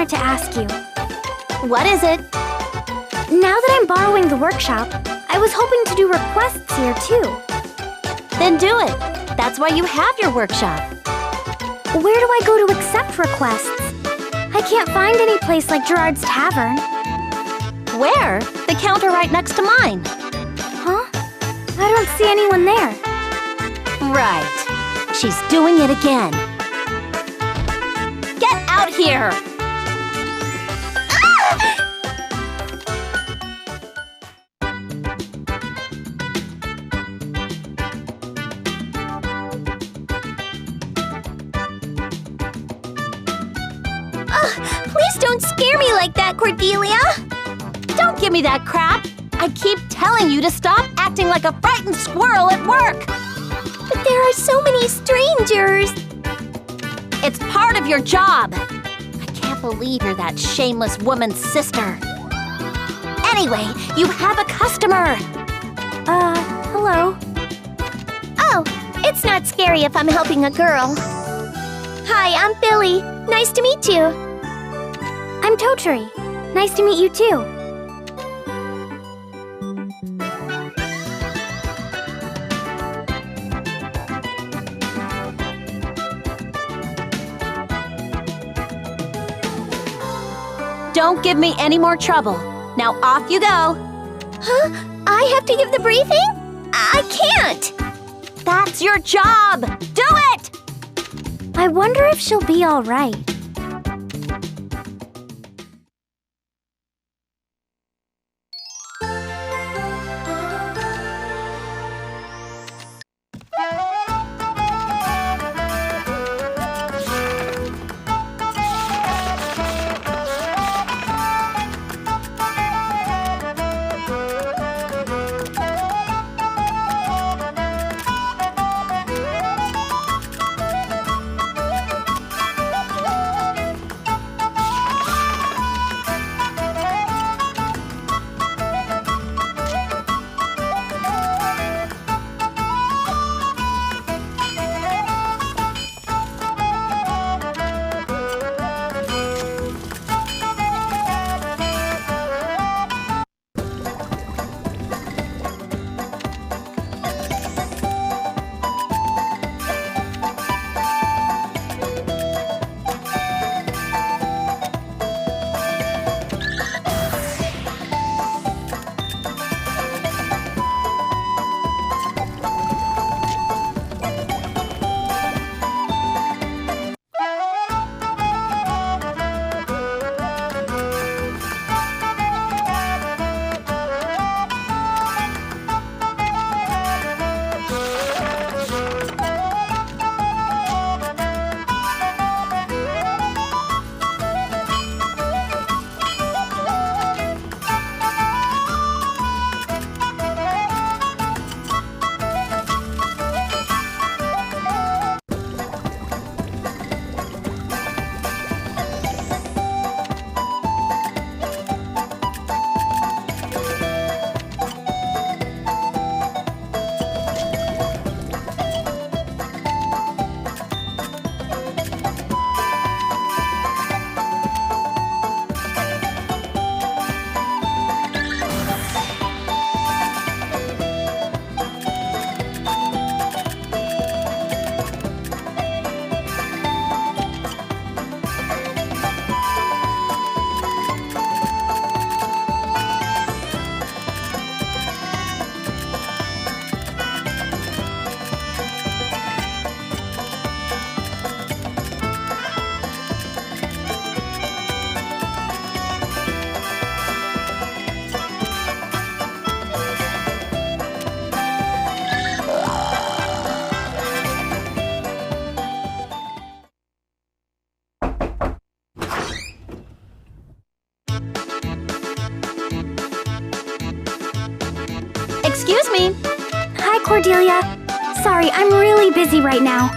wanted to ask you. What is it? Now that I'm borrowing the workshop, I was hoping to do requests here too. Then do it. That's why you have your workshop. Where do I go to accept requests? I can't find any place like Gerard's Tavern. Where? The counter right next to mine. Huh? I don't see anyone there. Right. She's doing it again. Get out here! Please don't scare me like that, Cordelia! Don't give me that crap! I keep telling you to stop acting like a frightened squirrel at work! But there are so many strangers! It's part of your job! I can't believe you're that shameless woman's sister. Anyway, you have a customer! Hello? Oh, it's not scary if I'm helping a girl. Hi, I'm Billy. Nice to meet you. I'm Totori. Nice to meet you too. Don't give me any more trouble. Now off you go. Huh? I have to give the briefing? I can't! That's your job! Do it! I wonder if she'll be all right. Excuse me. Hi, Cordelia. Sorry, I'm really busy right now.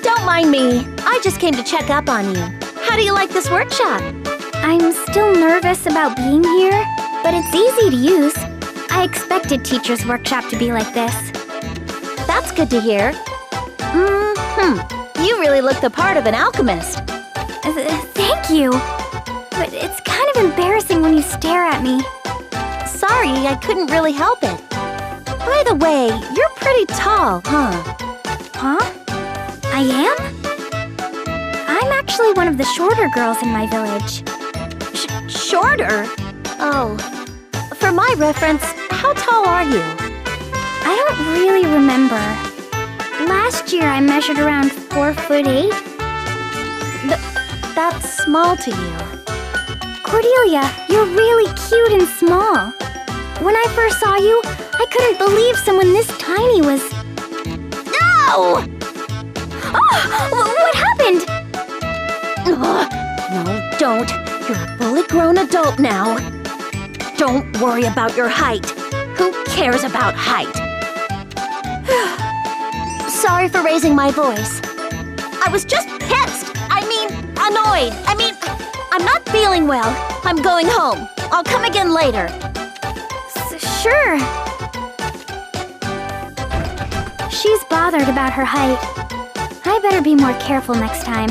Don't mind me. I just came to check up on you. How do you like this workshop? I'm still nervous about being here, but it's easy to use. I expected Teacher's Workshop to be like this. That's good to hear. You really look the part of an alchemist. Thank you. but it's kind of embarrassing when you stare at me. Sorry, I couldn't really help it. By the way, you're pretty tall, huh? Huh? I am? I'm actually one of the shorter girls in my village. Shorter? Oh. For my reference, how tall are you? I don't really remember. Last year I measured around 4'8". That's small to you. Cordelia, you're really cute and small. When I first saw you, I couldn't believe someone this tiny was... No! Oh! What happened? No, don't. You're a fully grown adult now. Don't worry about your height. Who cares about height? Sorry for raising my voice. I was just pissed. Annoyed. I'm not feeling well. I'm going home. I'll come again later. Sure. She's bothered about her height. I better be more careful next time.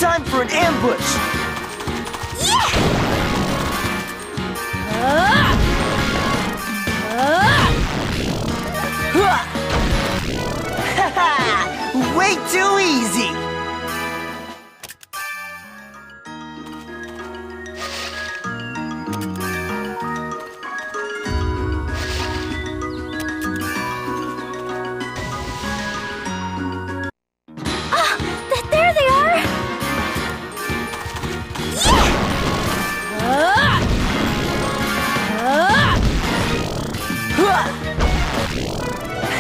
time for an ambush! Haha! Way too easy! There they are!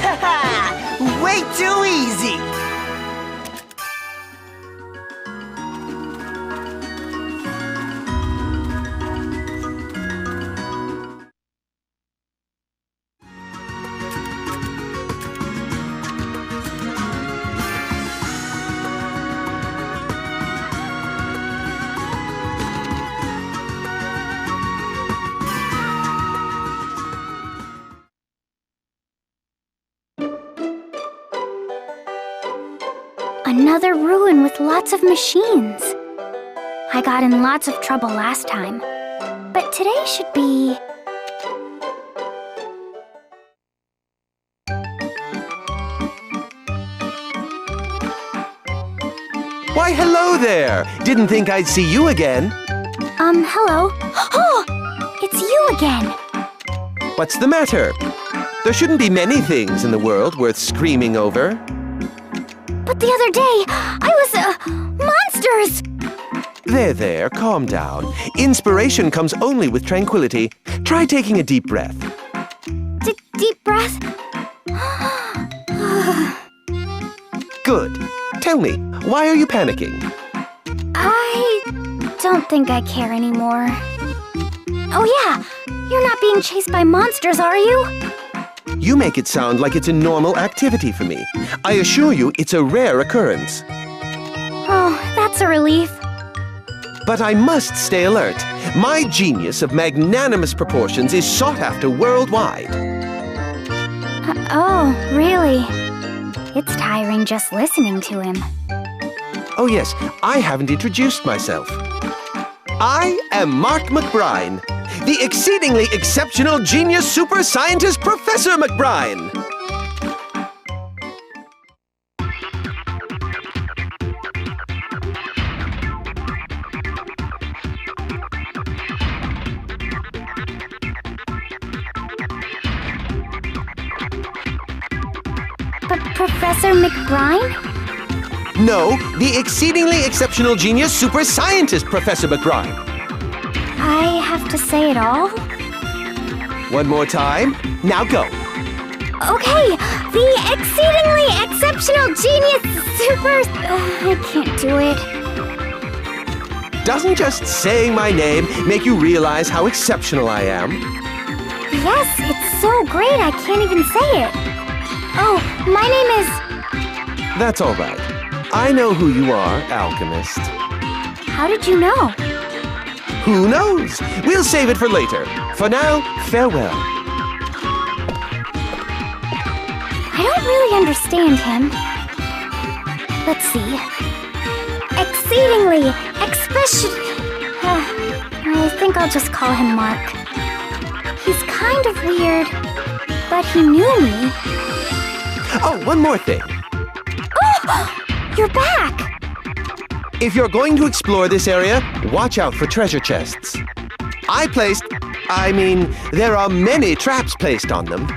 Haha! Way too easy! Another ruin with lots of machines. I got in lots of trouble last time, but today should be... Why, hello there! Didn't think I'd see you again. Hello? Oh! It's you again! What's the matter? There shouldn't be many things in the world worth screaming over. But the other day, I was, monsters! There, calm down. Inspiration comes only with tranquility. Try taking a deep breath. Deep breath? Good. Tell me, why are you panicking? I don't think I care anymore. Oh yeah, you're not being chased by monsters, are you? You make it sound like it's a normal activity for me. I assure you it's a rare occurrence. Oh, that's a relief. But I must stay alert. My genius of magnanimous proportions is sought after worldwide. Oh, really? It's tiring just listening to him. Oh yes, I haven't introduced myself. I am Mark McBride, the exceedingly exceptional genius super scientist Professor McBride. Professor McBride? No, the exceedingly exceptional genius super scientist Professor McBride. I have to say it all? One more time. Now go. Okay, the exceedingly exceptional genius super... I can't do it. Doesn't just saying my name make you realize how exceptional I am? Yes, it's so great I can't even say it. Oh, my name is... That's all right. I know who you are, alchemist. How did you know? Who knows? We'll save it for later. For now, farewell. I don't really understand him. Let's see. Exceedingly, I think I'll just call him Mark. He's kind of weird, but he knew me. Oh, one more thing. Oh! You're back! If you're going to explore this area, watch out for treasure chests. There are many traps placed on them.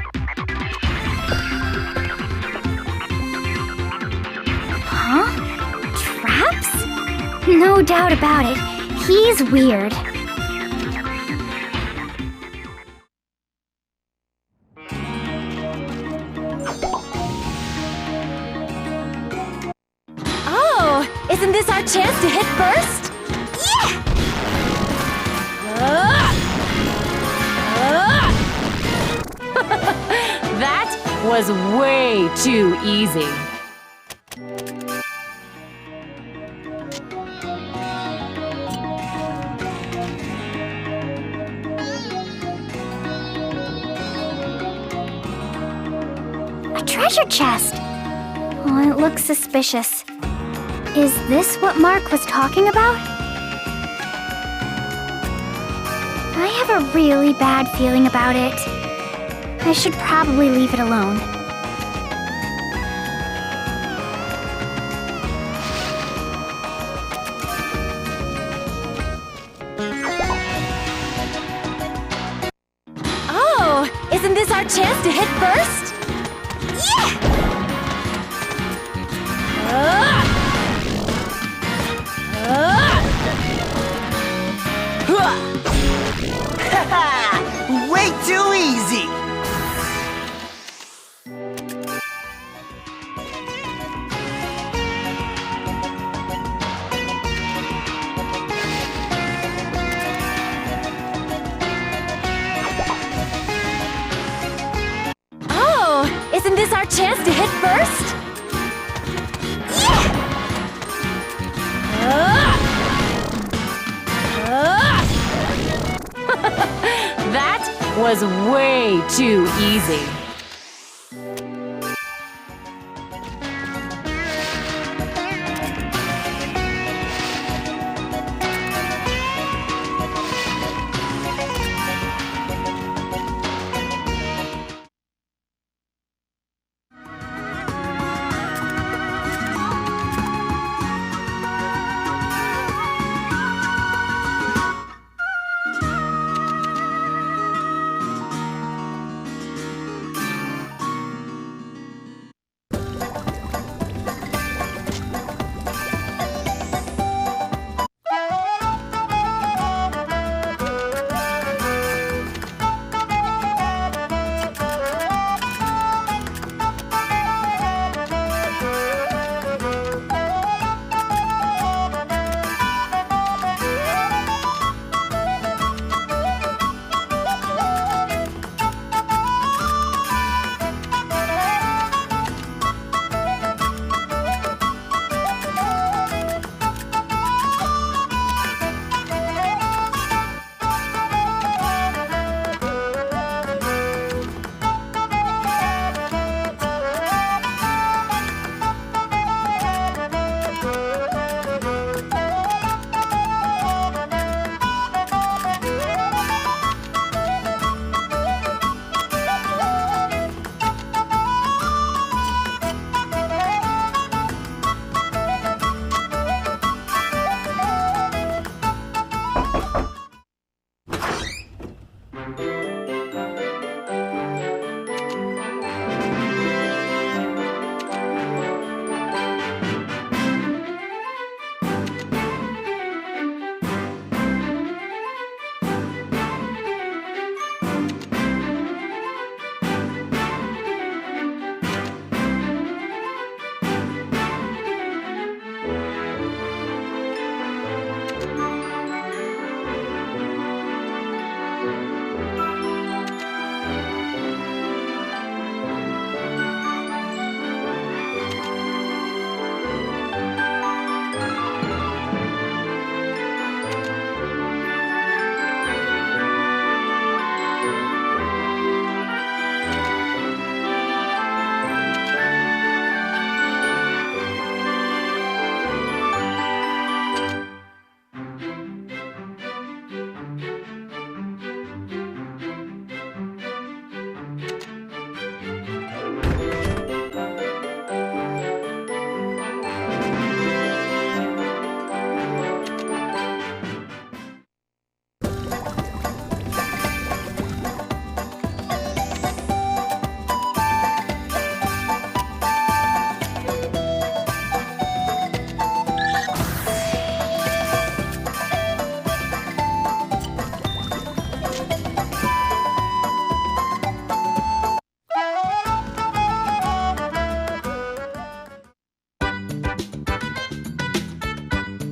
Huh? Traps? No doubt about it. He's weird. Isn't this our chance to hit first? Yeah! That was way too easy. A treasure chest. Oh, it looks suspicious. Is this what Mark was talking about? I have a really bad feeling about it. I should probably leave it alone. Oh, isn't this our chance to hit first? Yeah! Way too easy! Oh, isn't this our chance to hit first? That was way too easy.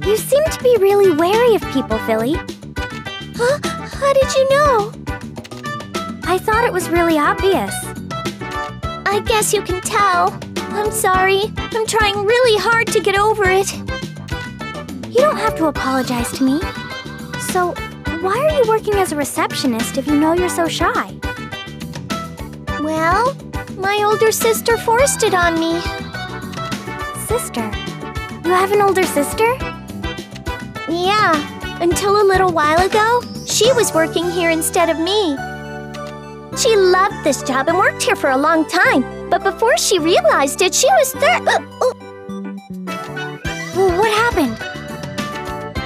You seem to be really wary of people, Philly. Huh? How did you know? I thought it was really obvious. I guess you can tell. I'm sorry. I'm trying really hard to get over it. You don't have to apologize to me. So, why are you working as a receptionist if you know you're so shy? Well, my older sister forced it on me. Sister? You have an older sister? Yeah, until a little while ago, she was working here instead of me. She loved this job and worked here for a long time, but before she realized it, she was Well, what happened?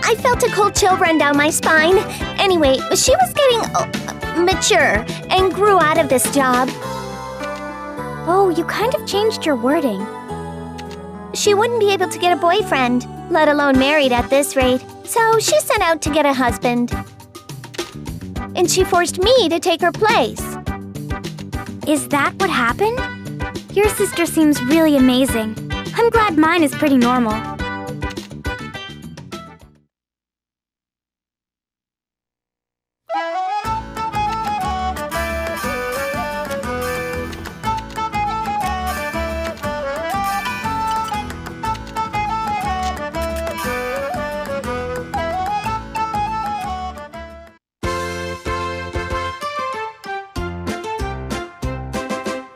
I felt a cold chill run down my spine. Anyway, she was getting mature and grew out of this job. Oh, you kind of changed your wording. She wouldn't be able to get a boyfriend, let alone married at this rate, so she set out to get a husband. And she forced me to take her place. Is that what happened? Your sister seems really amazing. I'm glad mine is pretty normal.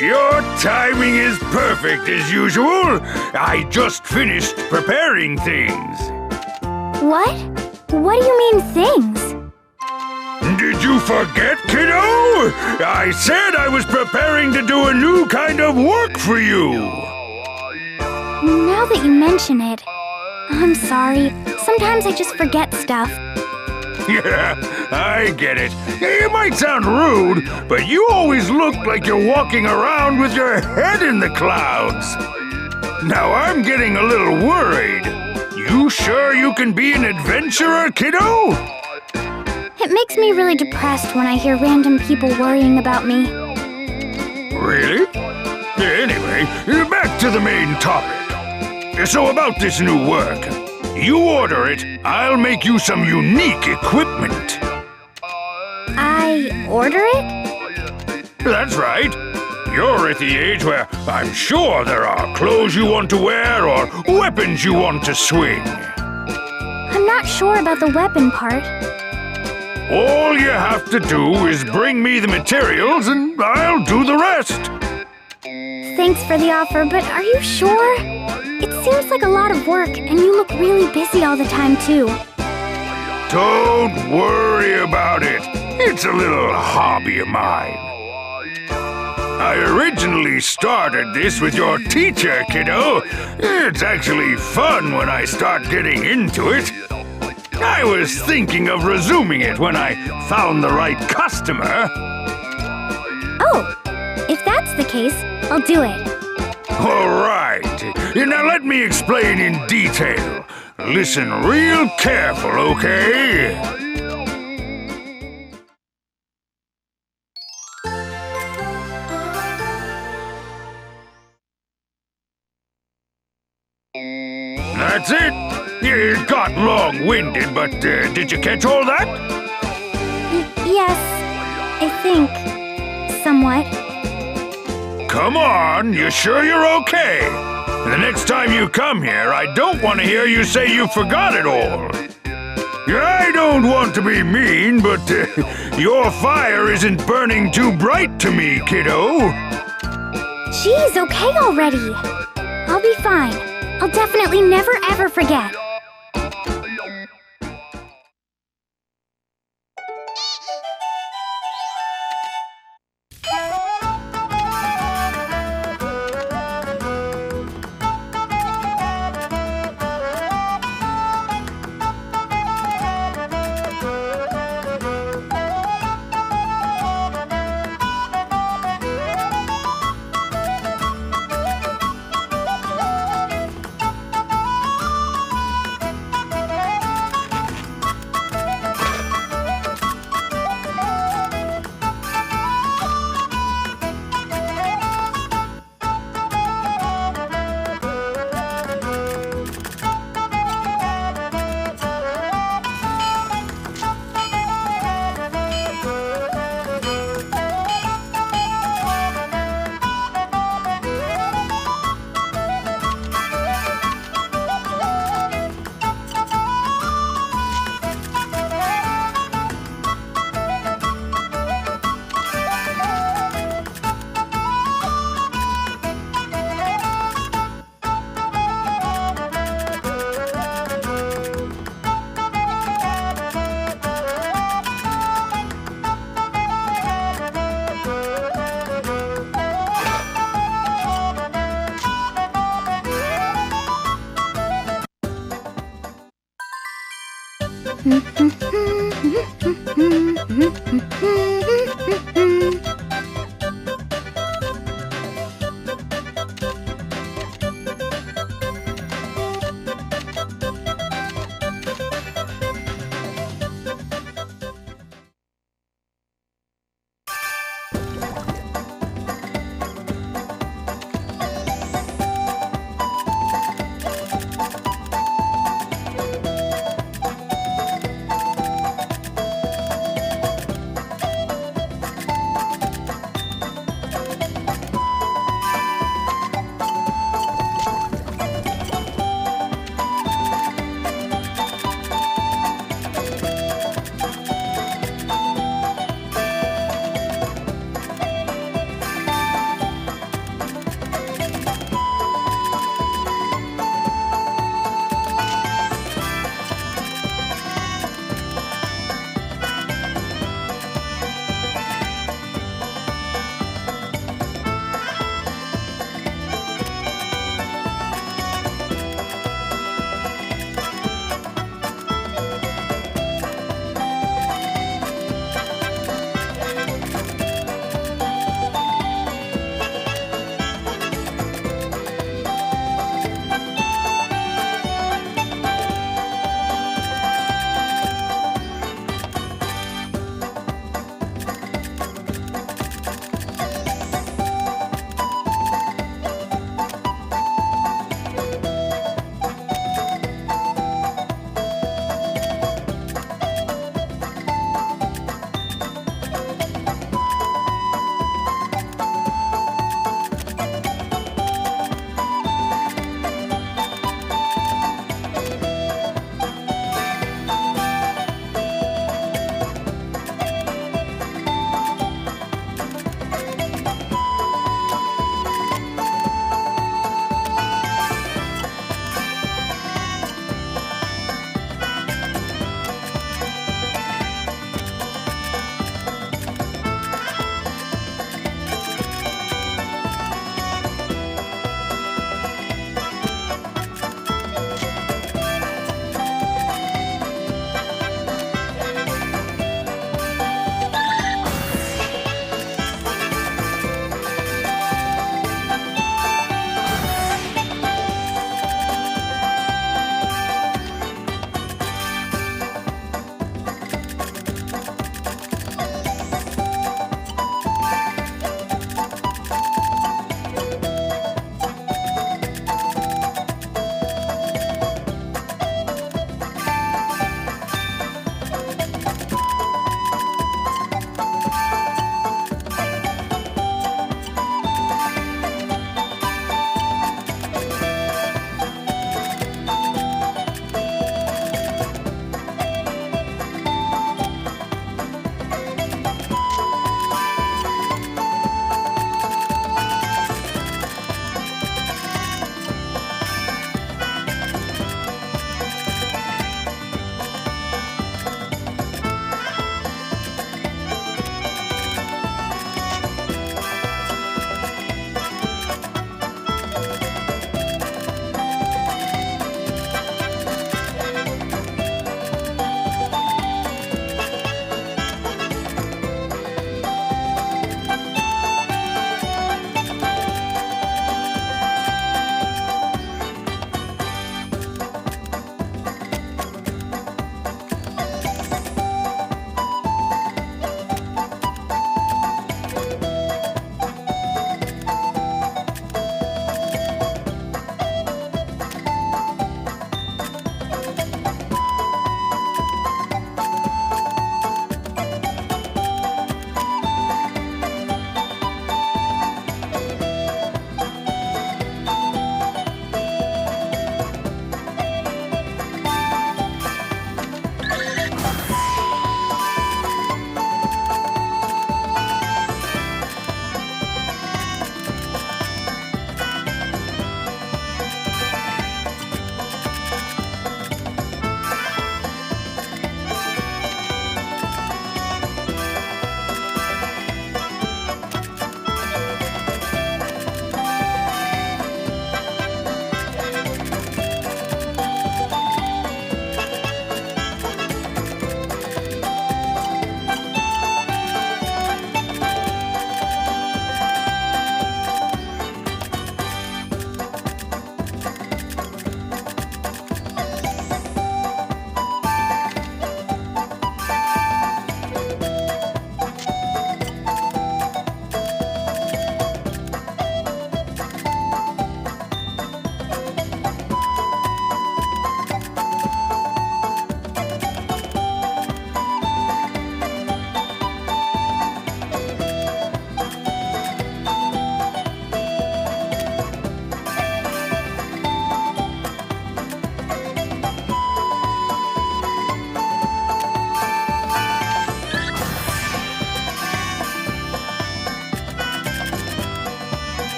Your timing is perfect as usual. I just finished preparing things. What? What do you mean, things? Did you forget, kiddo? I said I was preparing to do a new kind of work for you. Now that you mention it, I'm sorry. Sometimes I just forget stuff. Yeah, I get it. It might sound rude, but you always look like you're walking around with your head in the clouds. Now I'm getting a little worried. You sure you can be an adventurer, kiddo? It makes me really depressed when I hear random people worrying about me. Really? Anyway, back to the main topic. So about this new work. You order it, I'll make you some unique equipment. I order it? That's right. You're at the age where I'm sure there are clothes you want to wear or weapons you want to swing. I'm not sure about the weapon part. All you have to do is bring me the materials and I'll do the rest. Thanks for the offer, but are you sure? It seems like a lot of work, and you look really busy all the time, too. Don't worry about it. It's a little hobby of mine. I originally started this with your teacher, kiddo. It's actually fun when I start getting into it. I was thinking of resuming it when I found the right customer. Oh, if that's the case, I'll do it. All right. Now let me explain in detail. Listen real careful, okay? That's it. It got long-winded, but did you catch all that? Yes, I think. Somewhat. Come on, you sure you're okay? The next time you come here, I don't want to hear you say you forgot it all. I don't want to be mean, but your fire isn't burning too bright to me, kiddo. Jeez, okay already. I'll be fine. I'll definitely never ever forget.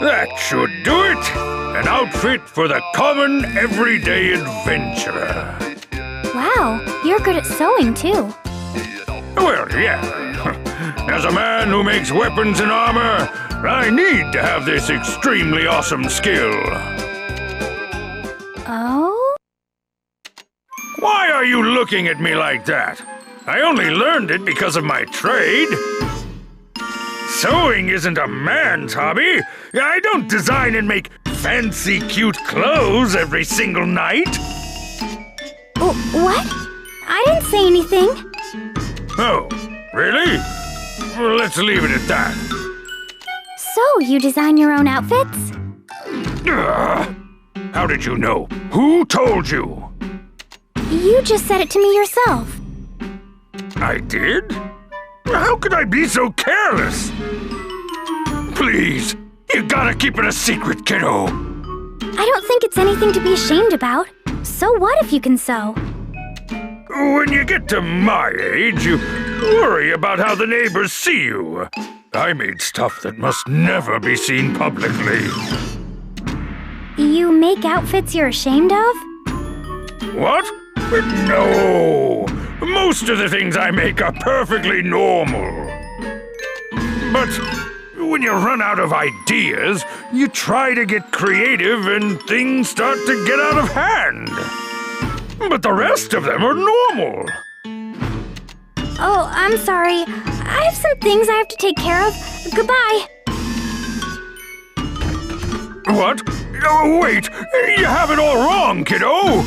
That should do it. An outfit for the common, everyday adventurer. Wow, you're good at sewing too. Well, yeah. As a man who makes weapons and armor, I need to have this extremely awesome skill. Oh? Why are you looking at me like that? I only learned it because of my trade. Sewing isn't a man's hobby. I don't design and make fancy, cute clothes every single night. What? I didn't say anything. Oh, really? Well, let's leave it at that. So, you design your own outfits? Ugh. How did you know? Who told you? You just said it to me yourself. I did? How could I be so careless? Please, you gotta keep it a secret, kiddo. I don't think it's anything to be ashamed about. So what if you can sew? When you get to my age, you worry about how the neighbors see you. I made stuff that must never be seen publicly. You make outfits you're ashamed of? What? No! Most of the things I make are perfectly normal. But when you run out of ideas, you try to get creative and things start to get out of hand. But the rest of them are normal. Oh, I'm sorry. I have some things I have to take care of. Goodbye. What? Oh, wait! You have it all wrong, kiddo!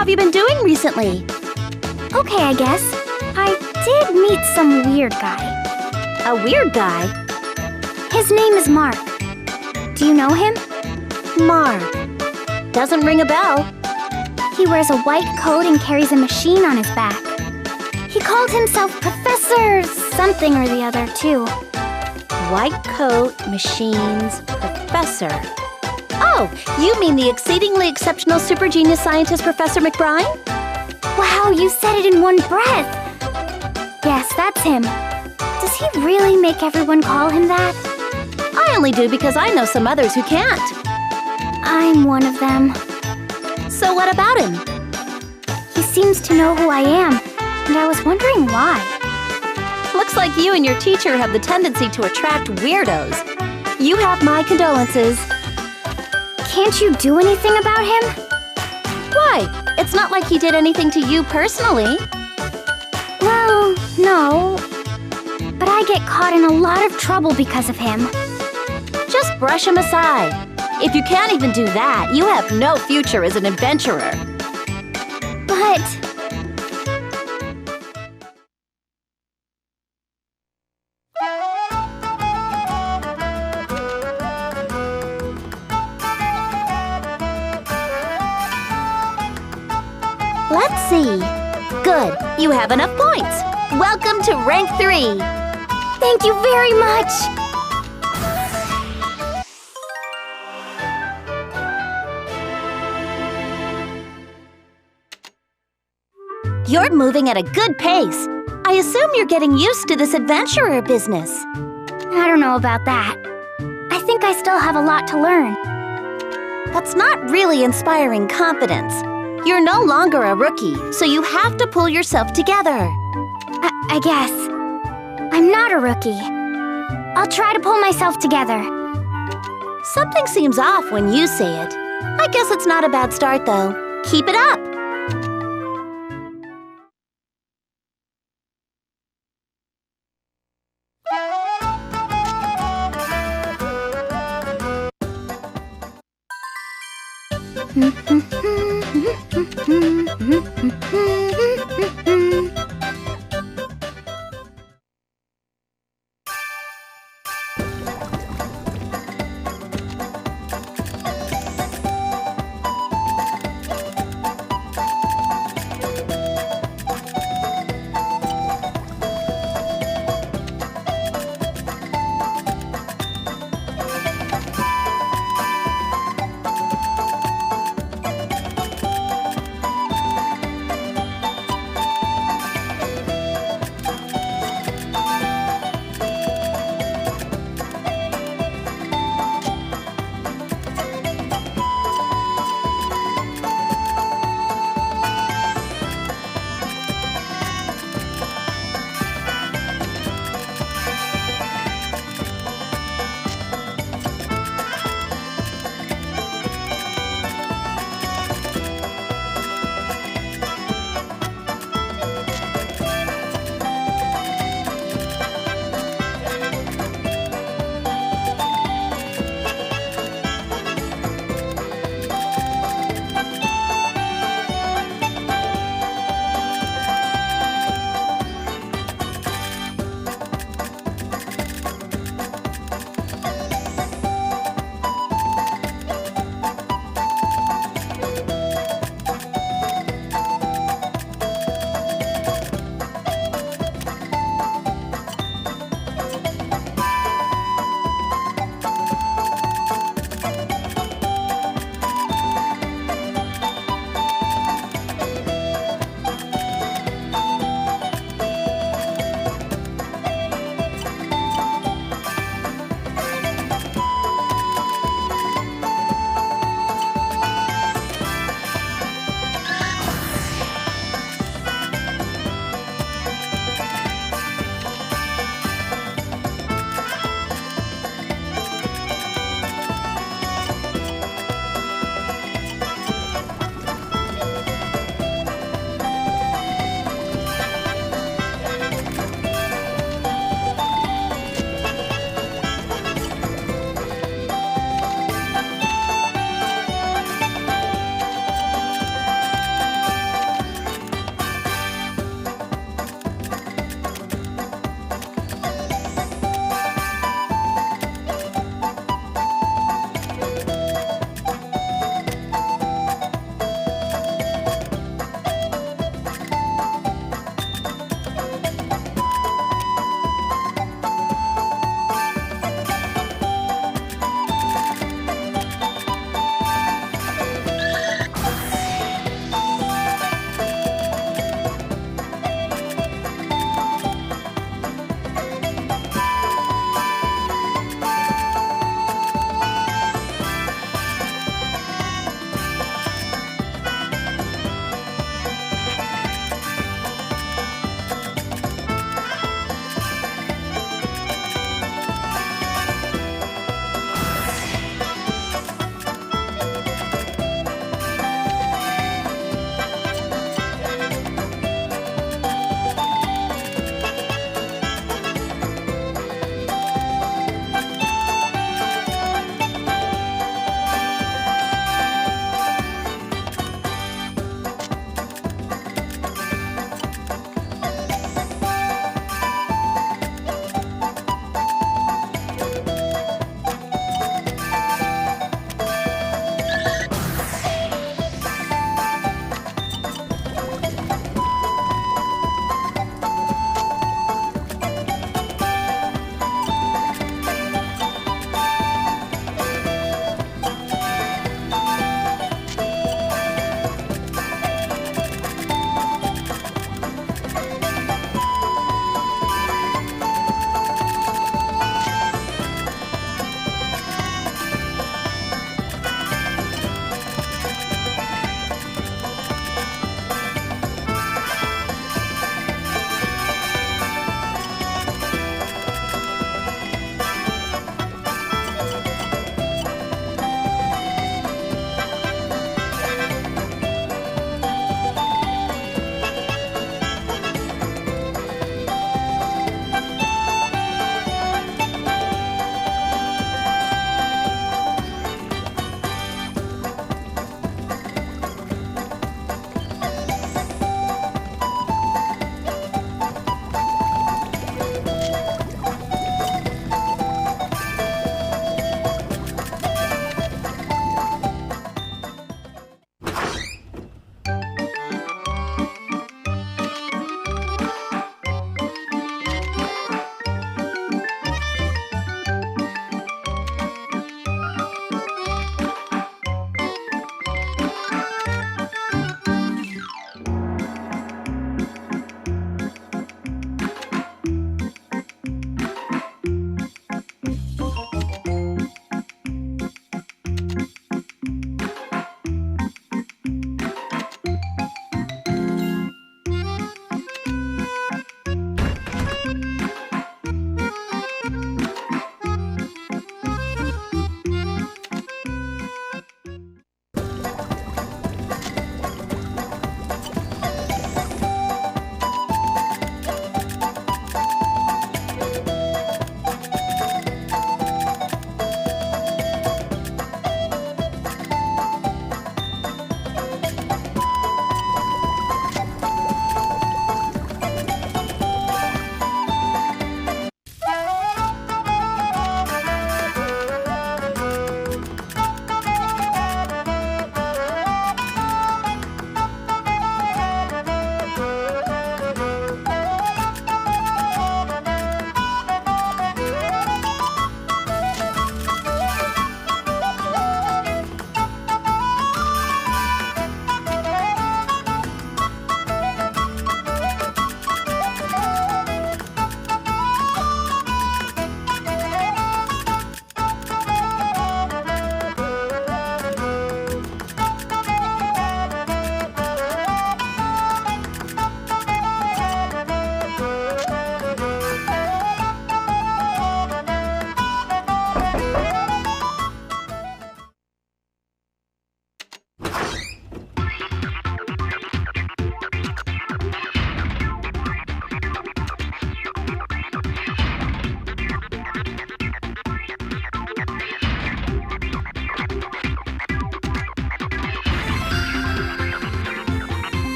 How have you been doing recently? Okay, I guess. I did meet some weird guy. A weird guy? His name is Mark. Do you know him? Mark. Doesn't ring a bell. He wears a white coat and carries a machine on his back. He called himself Professor something or the other, too. White coat, machines, professor. Oh, you mean the exceedingly exceptional super genius scientist Professor McBride? Wow, you said it in one breath! Yes, that's him. Does he really make everyone call him that? I only do because I know some others who can't. I'm one of them. So what about him? He seems to know who I am, and I was wondering why. Looks like you and your teacher have the tendency to attract weirdos. You have my condolences. Can't you do anything about him? Why? It's not like he did anything to you personally. Well, no. But I get caught in a lot of trouble because of him. Just brush him aside. If you can't even do that, you have no future as an adventurer. But... Let's see. Good. You have enough points. Welcome to rank 3. Thank you very much! You're moving at a good pace. I assume you're getting used to this adventurer business. I don't know about that. I think I still have a lot to learn. That's not really inspiring confidence. You're no longer a rookie, so you have to pull yourself together. I guess. I'm not a rookie. I'll try to pull myself together. Something seems off when you say it. I guess it's not a bad start, though. Keep it up.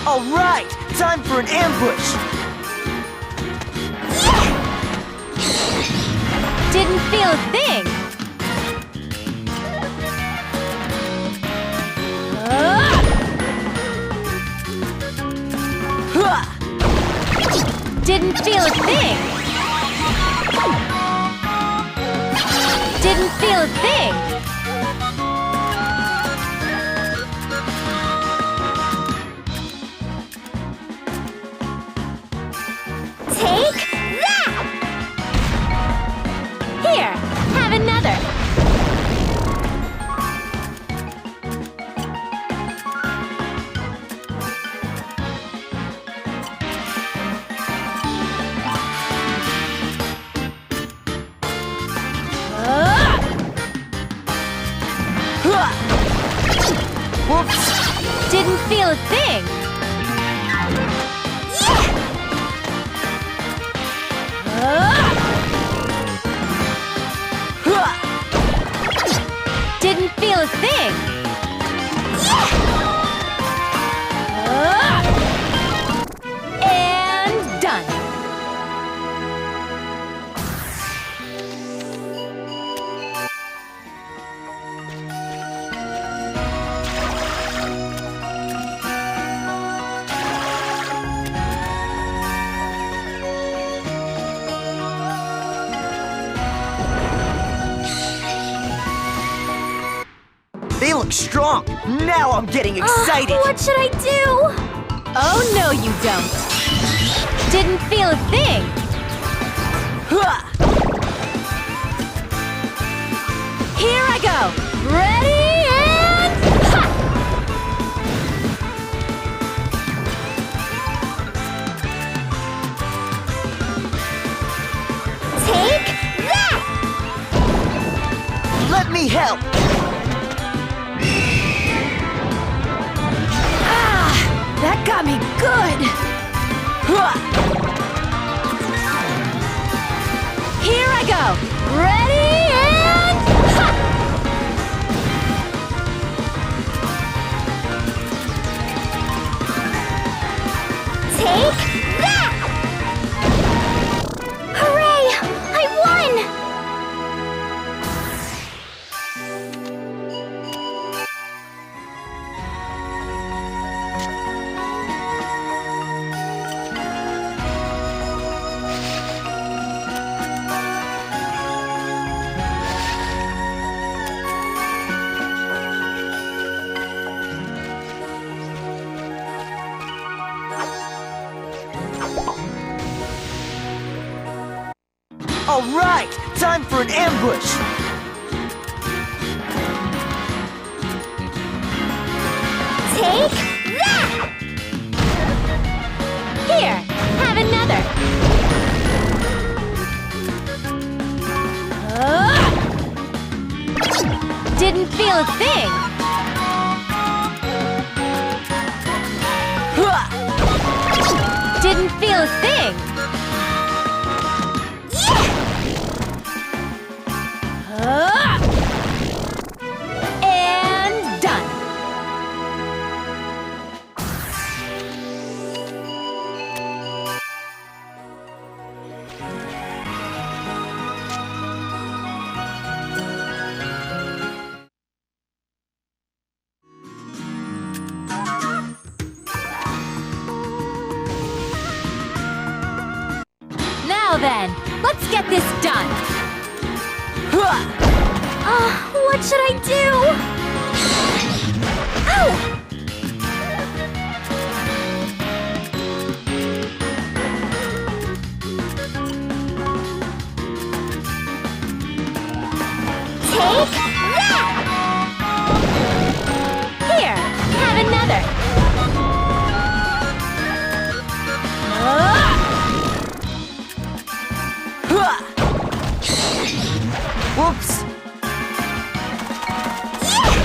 All right, time for an ambush. Didn't feel a thing. Didn't feel a thing. Didn't feel a thing. Take that! Here, have another. Whoops! Didn't feel a thing. Didn't feel a thing. And done. They look strong. Now I'm getting excited. What should I do? Oh, no, you don't. Didn't feel a thing. Here I go. Ready and ha! Take that! Let me help. That got me good. Here I go. Ready and ha! Take that! Hooray! I won! All right, time for an ambush. Take that! Here, have another. Didn't feel a thing. Didn't feel a thing. And done. Now then, let's get this done. What should I do? Ow! Take that! Here, have another. Whoops! Yeah!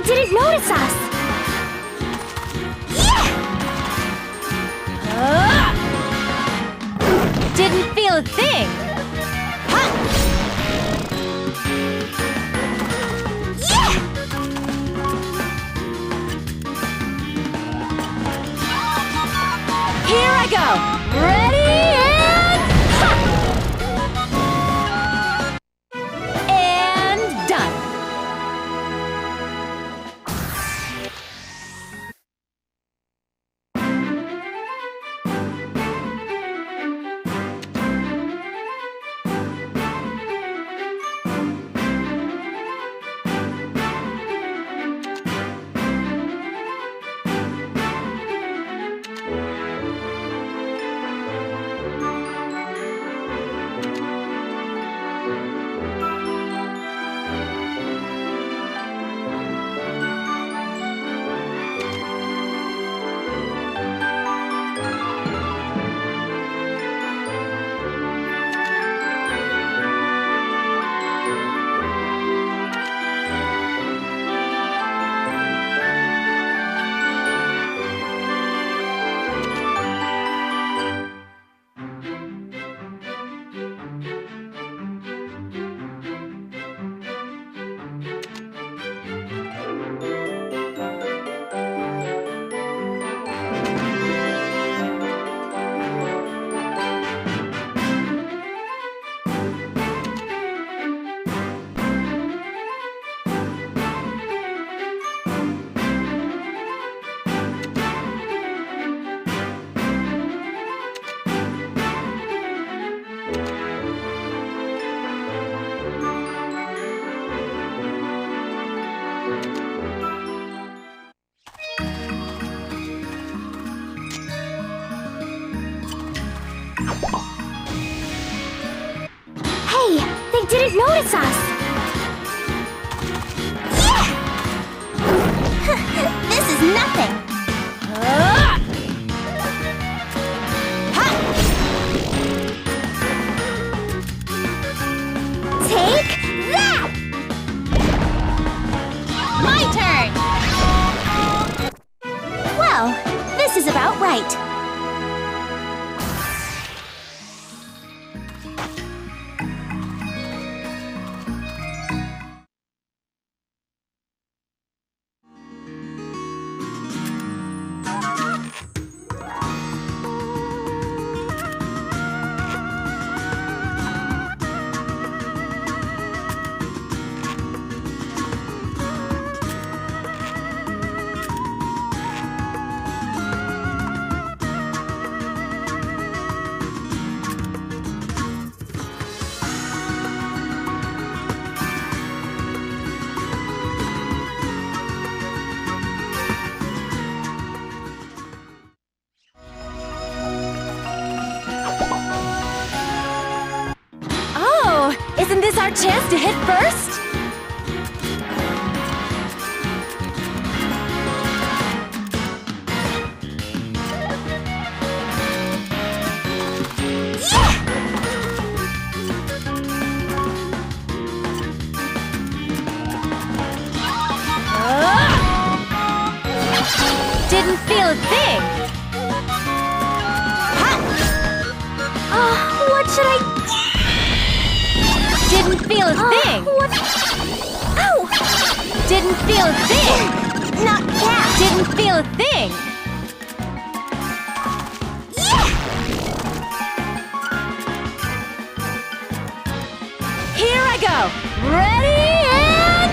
didn't notice us! Didn't feel a thing! Here I go! Ready and done! Hey, they didn't notice us! This is nothing. Take that! My turn! Well, this is about right. Isn't this our chance to hit first? Didn't feel a thing! What should I... Didn't feel a thing! What? Ow! Didn't feel a thing! Not that! Didn't feel a thing! Here I go! Ready and...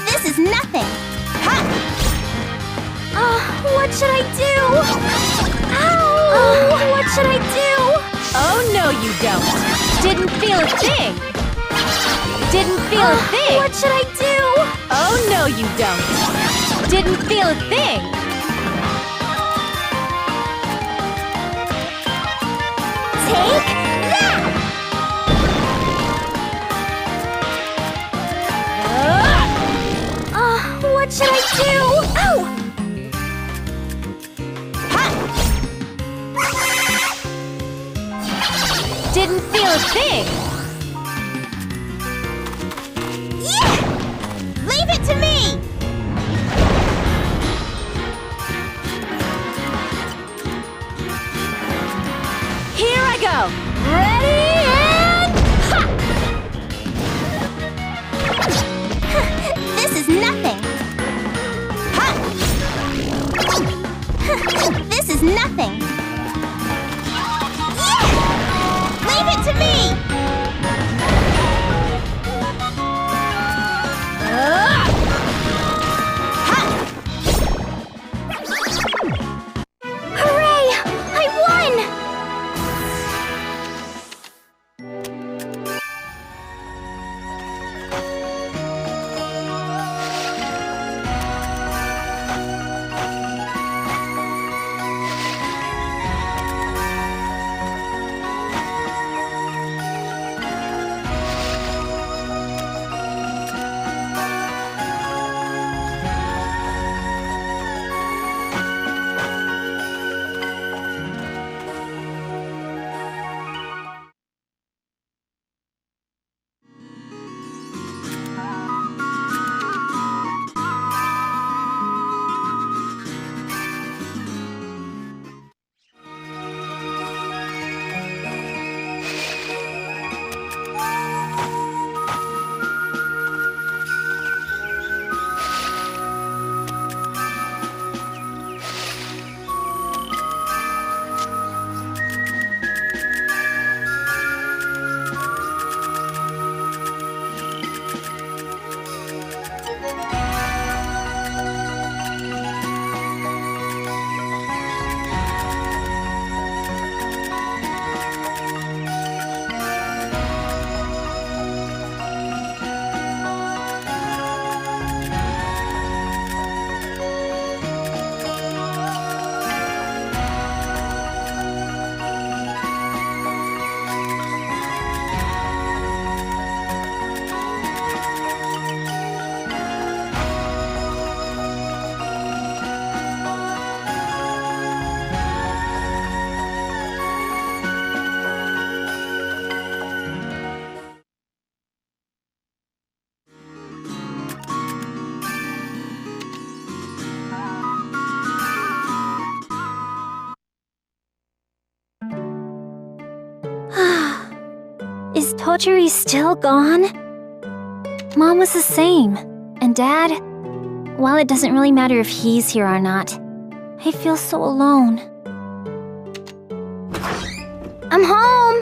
This is nothing! What should I do? Ow! What should I do? Oh, no, you don't! Didn't feel a thing! Didn't feel a thing! What should I do? Oh, no, you don't! Didn't feel a thing! Take that! What should I do? Ow! Didn't feel a thing! to me! Here I go! Ready and... Ha! This is nothing! Ha! This is nothing! Yeah! Leave it to me! Hooray! I won! Is Totori still gone? Mom was the same. And Dad? Well, it doesn't really matter if he's here or not. I feel so alone. I'm home!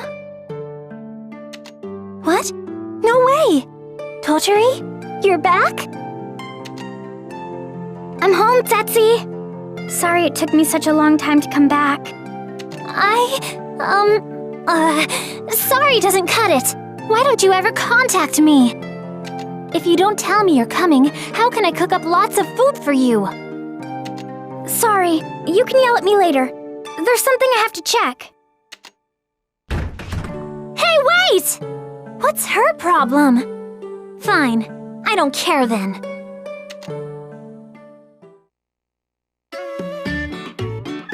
What? No way! Totori? You're back? I'm home, Tetsuy! Sorry it took me such a long time to come back. Sorry doesn't cut it. Why don't you ever contact me? If you don't tell me you're coming, how can I cook up lots of food for you? Sorry, you can yell at me later. There's something I have to check. Hey, wait! What's her problem? Fine, I don't care then.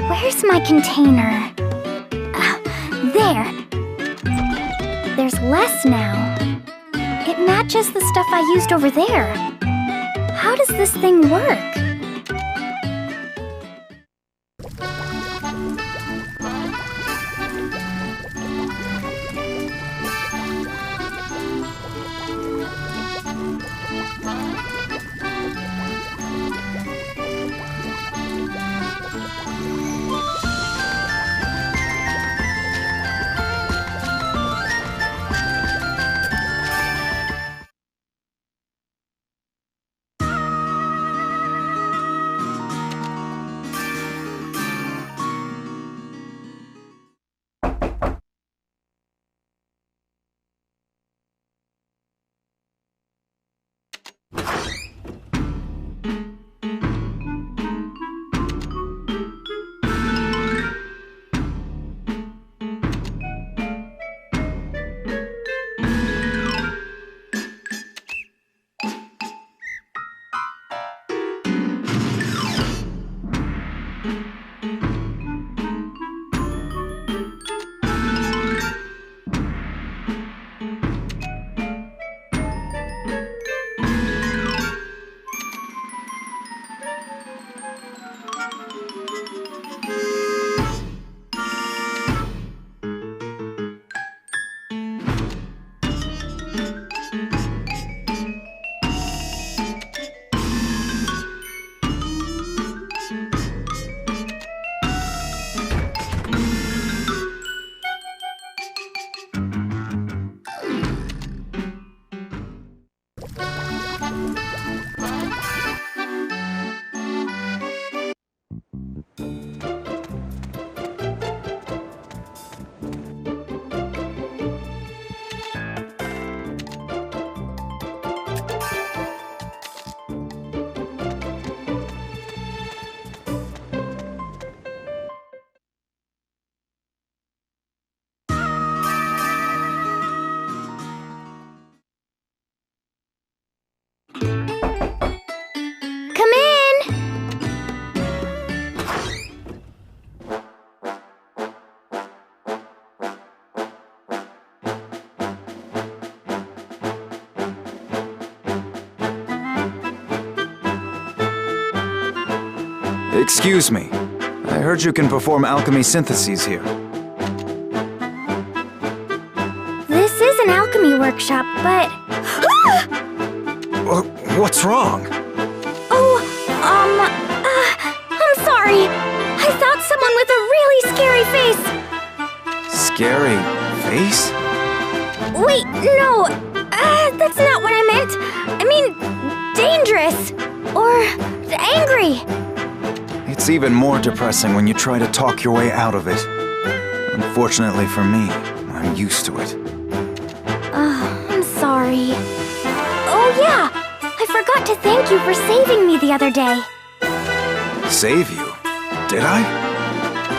Where's my container? There. There's less now. It matches the stuff I used over there. How does this thing work? Excuse me. I heard you can perform alchemy syntheses here. This is an alchemy workshop, but... What's wrong? Oh, I'm sorry. I thought someone with a really scary face. Scary face? Wait, no. That's not what I meant. I mean, dangerous. Or angry. It's even more depressing when you try to talk your way out of it. Unfortunately for me, I'm used to it. I'm sorry. Oh, yeah. I forgot to thank you for saving me the other day. Save you? Did I?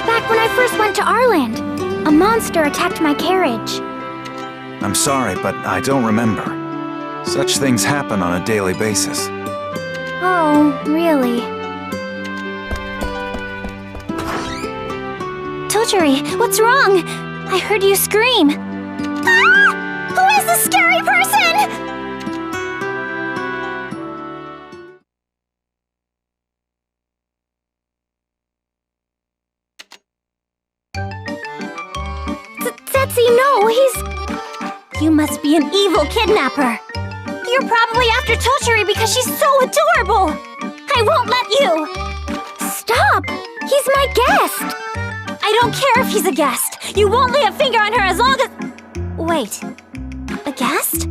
Back when I first went to Arland, a monster attacked my carriage. I'm sorry, but I don't remember. Such things happen on a daily basis. Oh, really? Totori, what's wrong? I heard you scream. Ah! Who is the scary person? Setsi, no, he's... You must be an evil kidnapper. You're probably after Totori because she's so adorable. I won't let you. Stop! He's my guest! I don't care if he's a guest. You won't lay a finger on her as long as... Wait. A guest?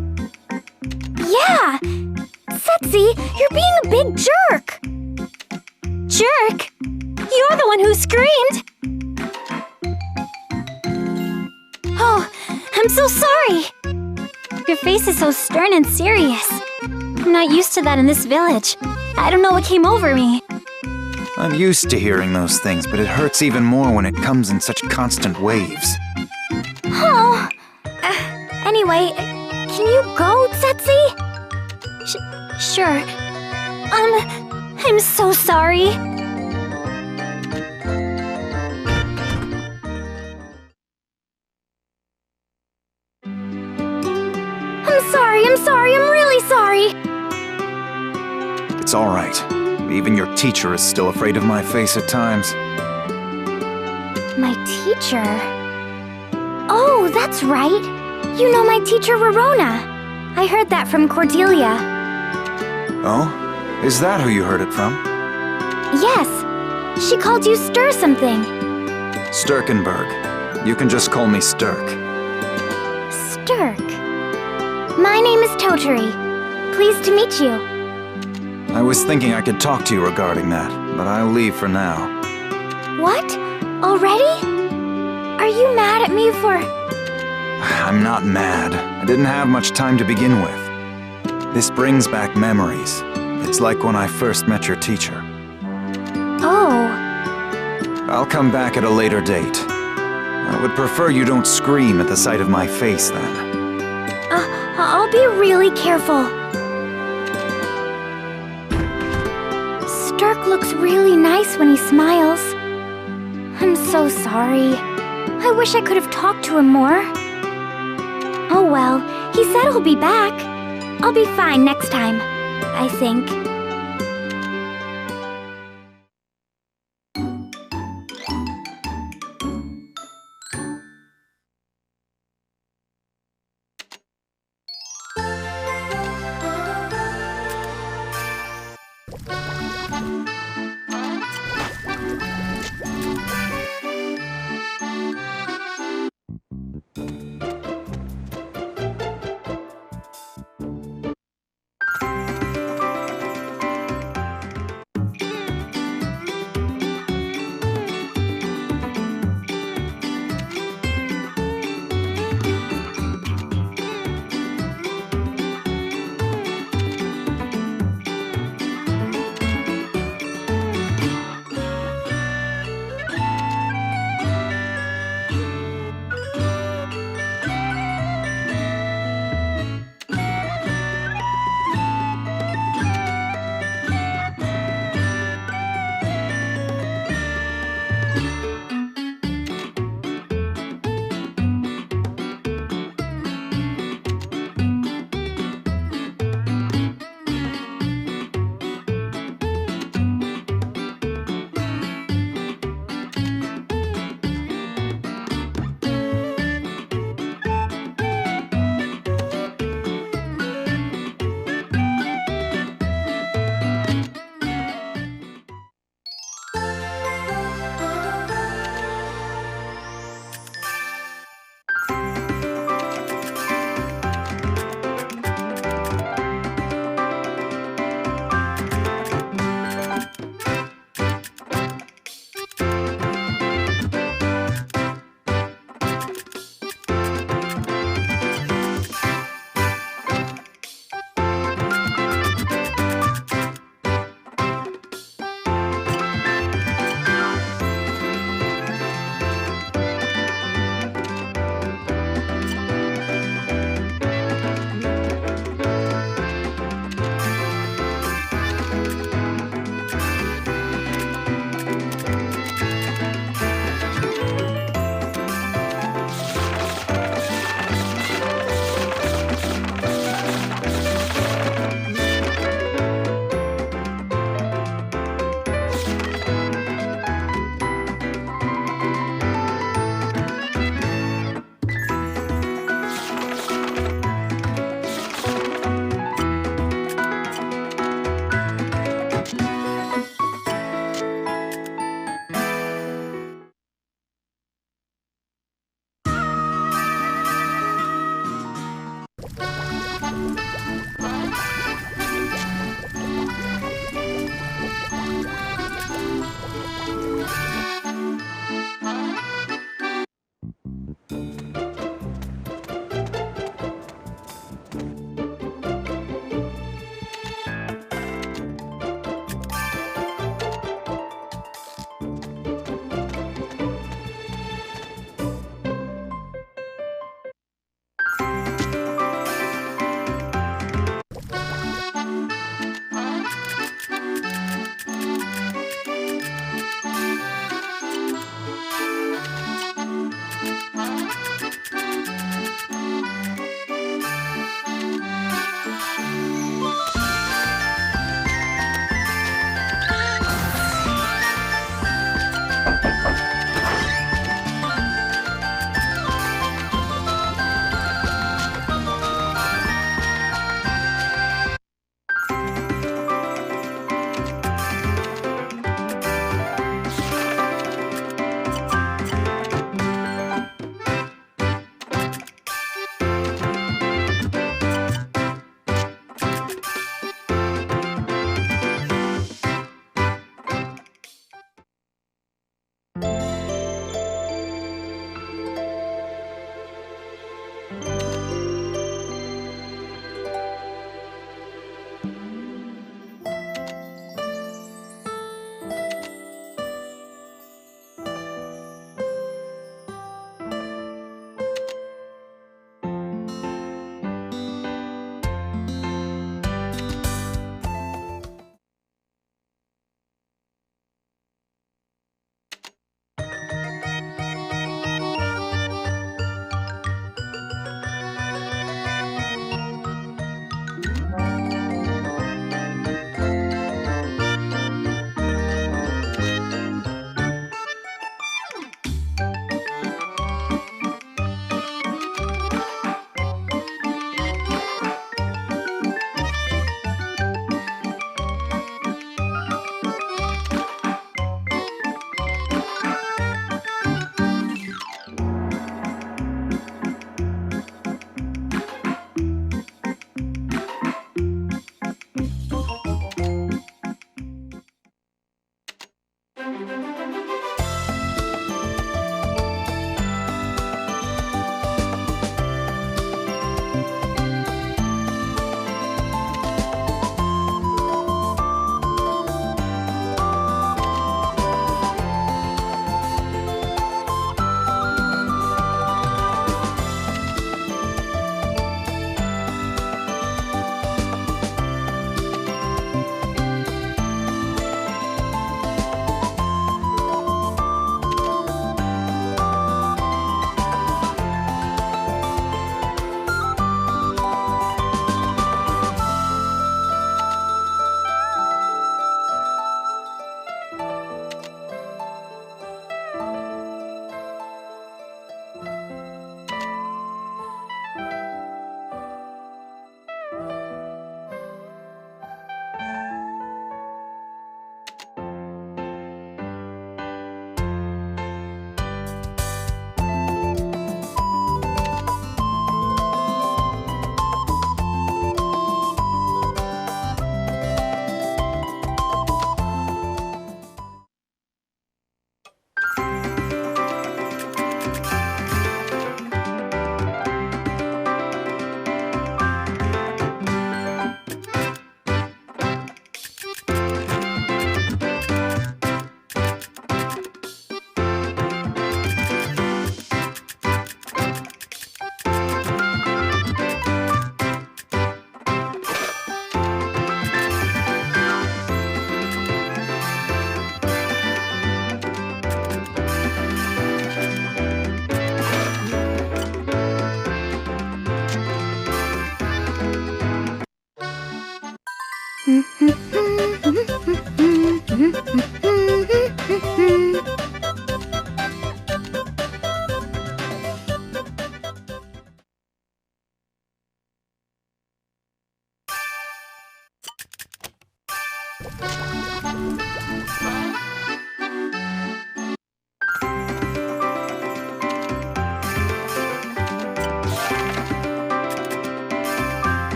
Yeah! Setsi, you're being a big jerk! Jerk? You're the one who screamed. Oh, I'm so sorry. Your face is so stern and serious. I'm not used to that in this village. I don't know what came over me. I'm used to hearing those things, but it hurts even more when it comes in such constant waves. Oh. Anyway, can you go, Setsi? Sure. I'm so sorry. I'm really sorry. It's all right. Even your teacher is still afraid of my face at times. My teacher? Oh, that's right. You know my teacher, Rorona. I heard that from Cordelia. Oh? Is that who you heard it from? Yes. She called you Stir something. Sturkenberg. You can just call me Sturk. Sturk. My name is Totori. Pleased to meet you. I was thinking I could talk to you regarding that, but I'll leave for now. What? Already? Are you mad at me for... I'm not mad. I didn't have much time to begin with. This brings back memories. It's like when I first met your teacher. Oh. I'll come back at a later date. I would prefer you don't scream at the sight of my face then. I'll be really careful. Sturk looks really nice when he smiles. I'm so sorry. I wish I could have talked to him more. Oh well, he said he'll be back. I'll be fine next time, I think.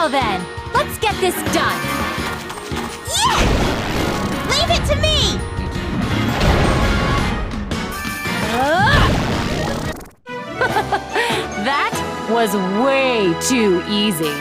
Now then, let's get this done. Yeah! Leave it to me! That was way too easy.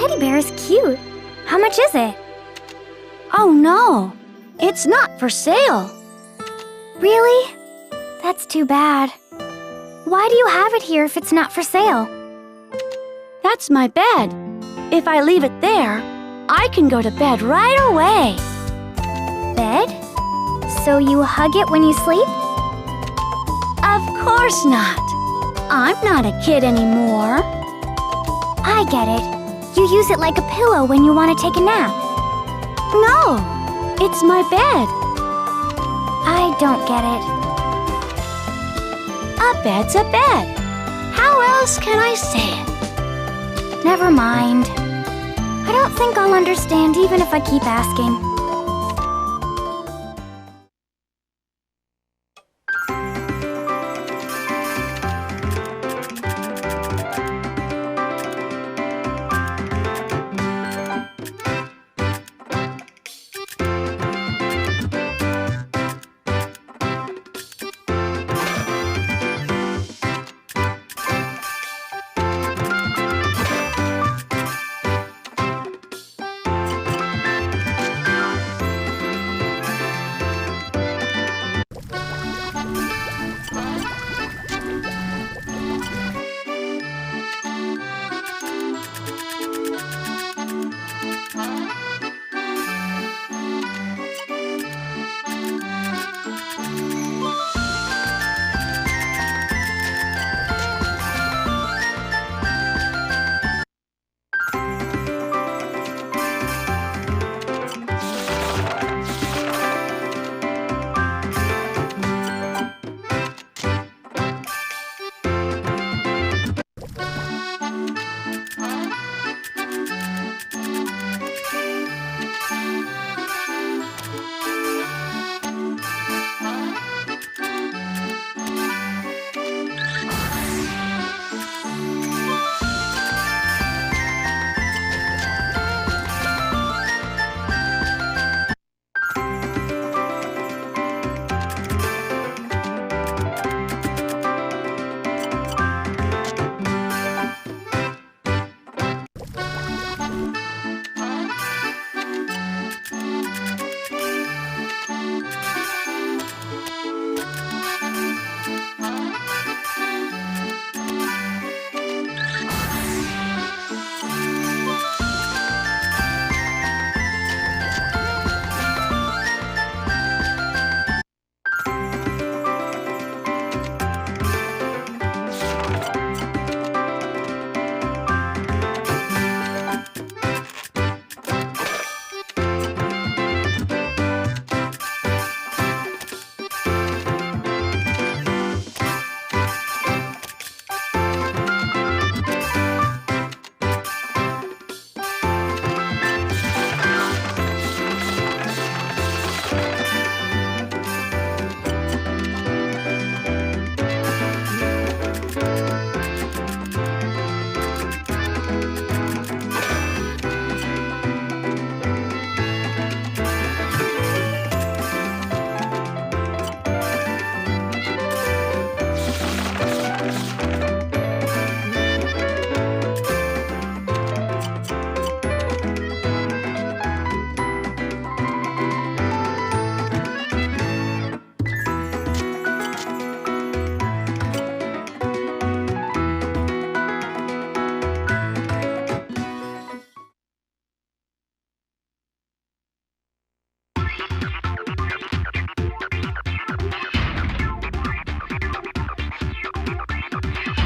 teddy bear is cute. How much is it? Oh no, it's not for sale. Really? That's too bad. Why do you have it here if it's not for sale? That's my bed. If I leave it there, I can go to bed right away. Bed? So you hug it when you sleep? Of course not. I'm not a kid anymore. I get it. You use it like a pillow when you want to take a nap. No, it's my bed. I don't get it. A bed's a bed. How else can I say it? Never mind. I don't think I'll understand even if I keep asking.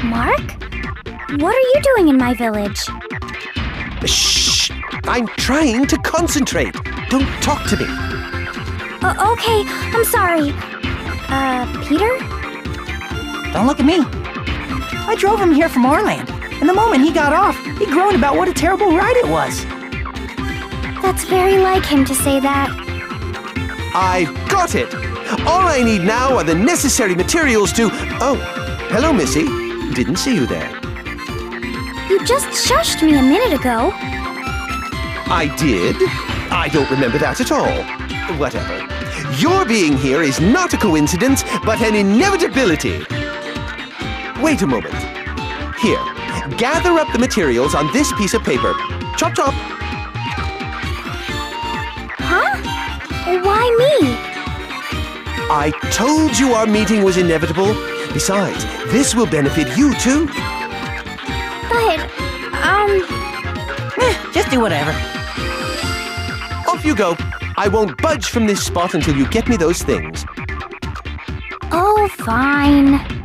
Mark? What are you doing in my village? Shh! I'm trying to concentrate. Don't talk to me. Okay, I'm sorry. Peter? Don't look at me. I drove him here from Arland, and the moment he got off, he groaned about what a terrible ride it was. That's very like him to say that. I've got it! All I need now are the necessary materials to... Oh, hello, Missy. Didn't see you there. You just shushed me a minute ago. I did? I don't remember that at all. Whatever. Your being here is not a coincidence, but an inevitability. Wait a moment. Here, gather up the materials on this piece of paper. Chop chop! Huh? Why me? I told you our meeting was inevitable. Besides, this will benefit you too. But, Just do whatever. Off you go. I won't budge from this spot until you get me those things. oh, fine.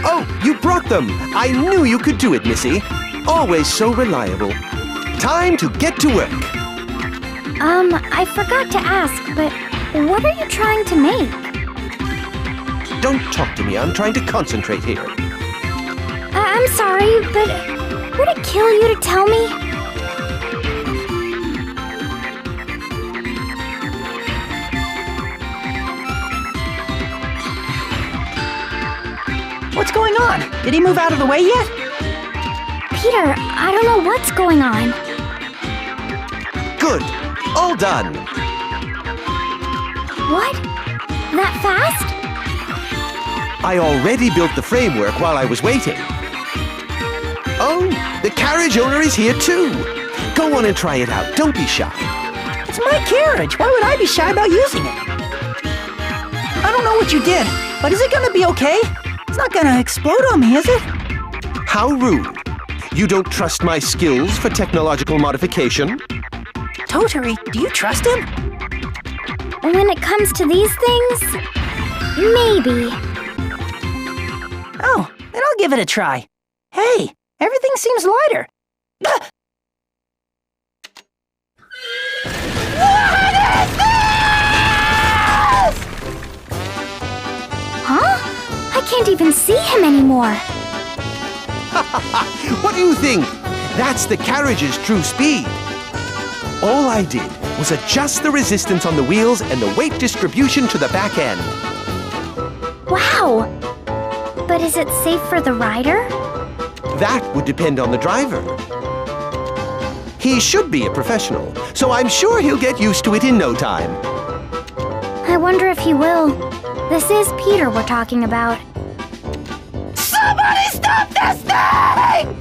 Oh, you brought them! I knew you could do it, Missy. Always so reliable. Time to get to work. I forgot to ask, but what are you trying to make? Don't talk to me. I'm trying to concentrate here. I'm sorry, but would it kill you to tell me? What's going on? Did he move out of the way yet? Peter, I don't know what's going on. Good. All done. What? That fast? I already built the framework while I was waiting. Oh, the carriage owner is here too. Go on and try it out. Don't be shy. It's my carriage. Why would I be shy about using it? I don't know what you did, but is it gonna be okay? It's not gonna explode on me, is it? How rude. You don't trust my skills for technological modification? Totori, do you trust him? When it comes to these things, maybe. Oh, then I'll give it a try. Hey, everything seems lighter. Huh? I can't even see him anymore. What do you think? That's the carriage's true speed. All I did was adjust the resistance on the wheels and the weight distribution to the back end. Wow! But is it safe for the rider? That would depend on the driver. He should be a professional, so I'm sure he'll get used to it in no time. I wonder if he will. This is Peter we're talking about. Somebody stop this thing!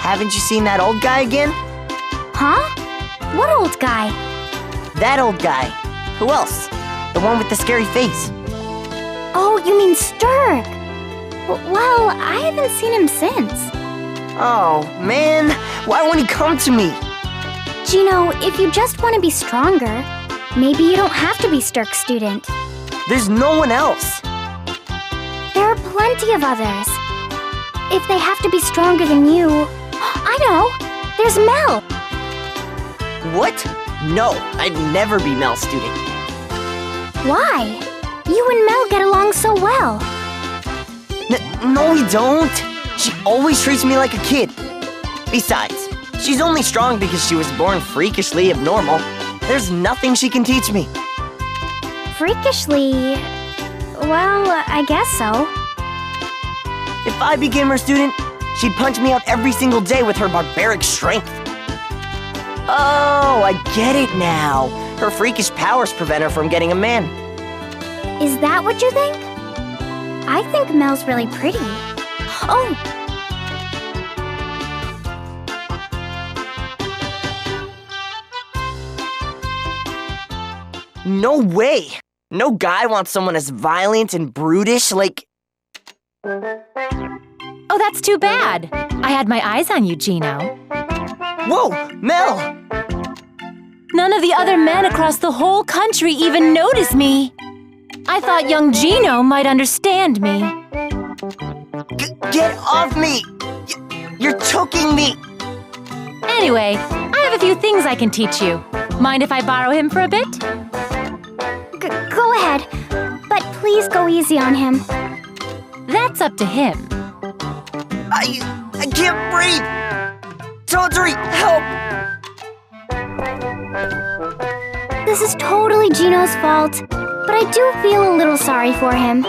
Haven't you seen that old guy again? Huh? What old guy? That old guy. Who else? The one with the scary face. Oh, you mean Sturg. Well, I haven't seen him since. Oh, man. Why won't he come to me? Gino, if you just want to be stronger, maybe you don't have to be Sturg's student. There's no one else. There are plenty of others. If they have to be stronger than you... I know! There's Mel! What? No, I'd never be Mel's student. Why? You and Mel get along so well. No, we don't. She always treats me like a kid. Besides, she's only strong because she was born freakishly abnormal. There's nothing she can teach me. Freakishly... well, I guess so. If I became her student, she'd punch me out every single day with her barbaric strength. Oh, I get it now. Her freakish powers prevent her from getting a man. Is that what you think? I think Mel's really pretty. Oh! No way! No guy wants someone as violent and brutish like... Oh, that's too bad. I had my eyes on you, Gino. Whoa! Mel! None of the other men across the whole country even noticed me. I thought young Gino might understand me. Get off me! You're choking me! Anyway, I have a few things I can teach you. Mind if I borrow him for a bit? Go ahead, but please go easy on him. That's up to him. I can't breathe! Totori, help! This is totally Gino's fault, but I do feel a little sorry for him.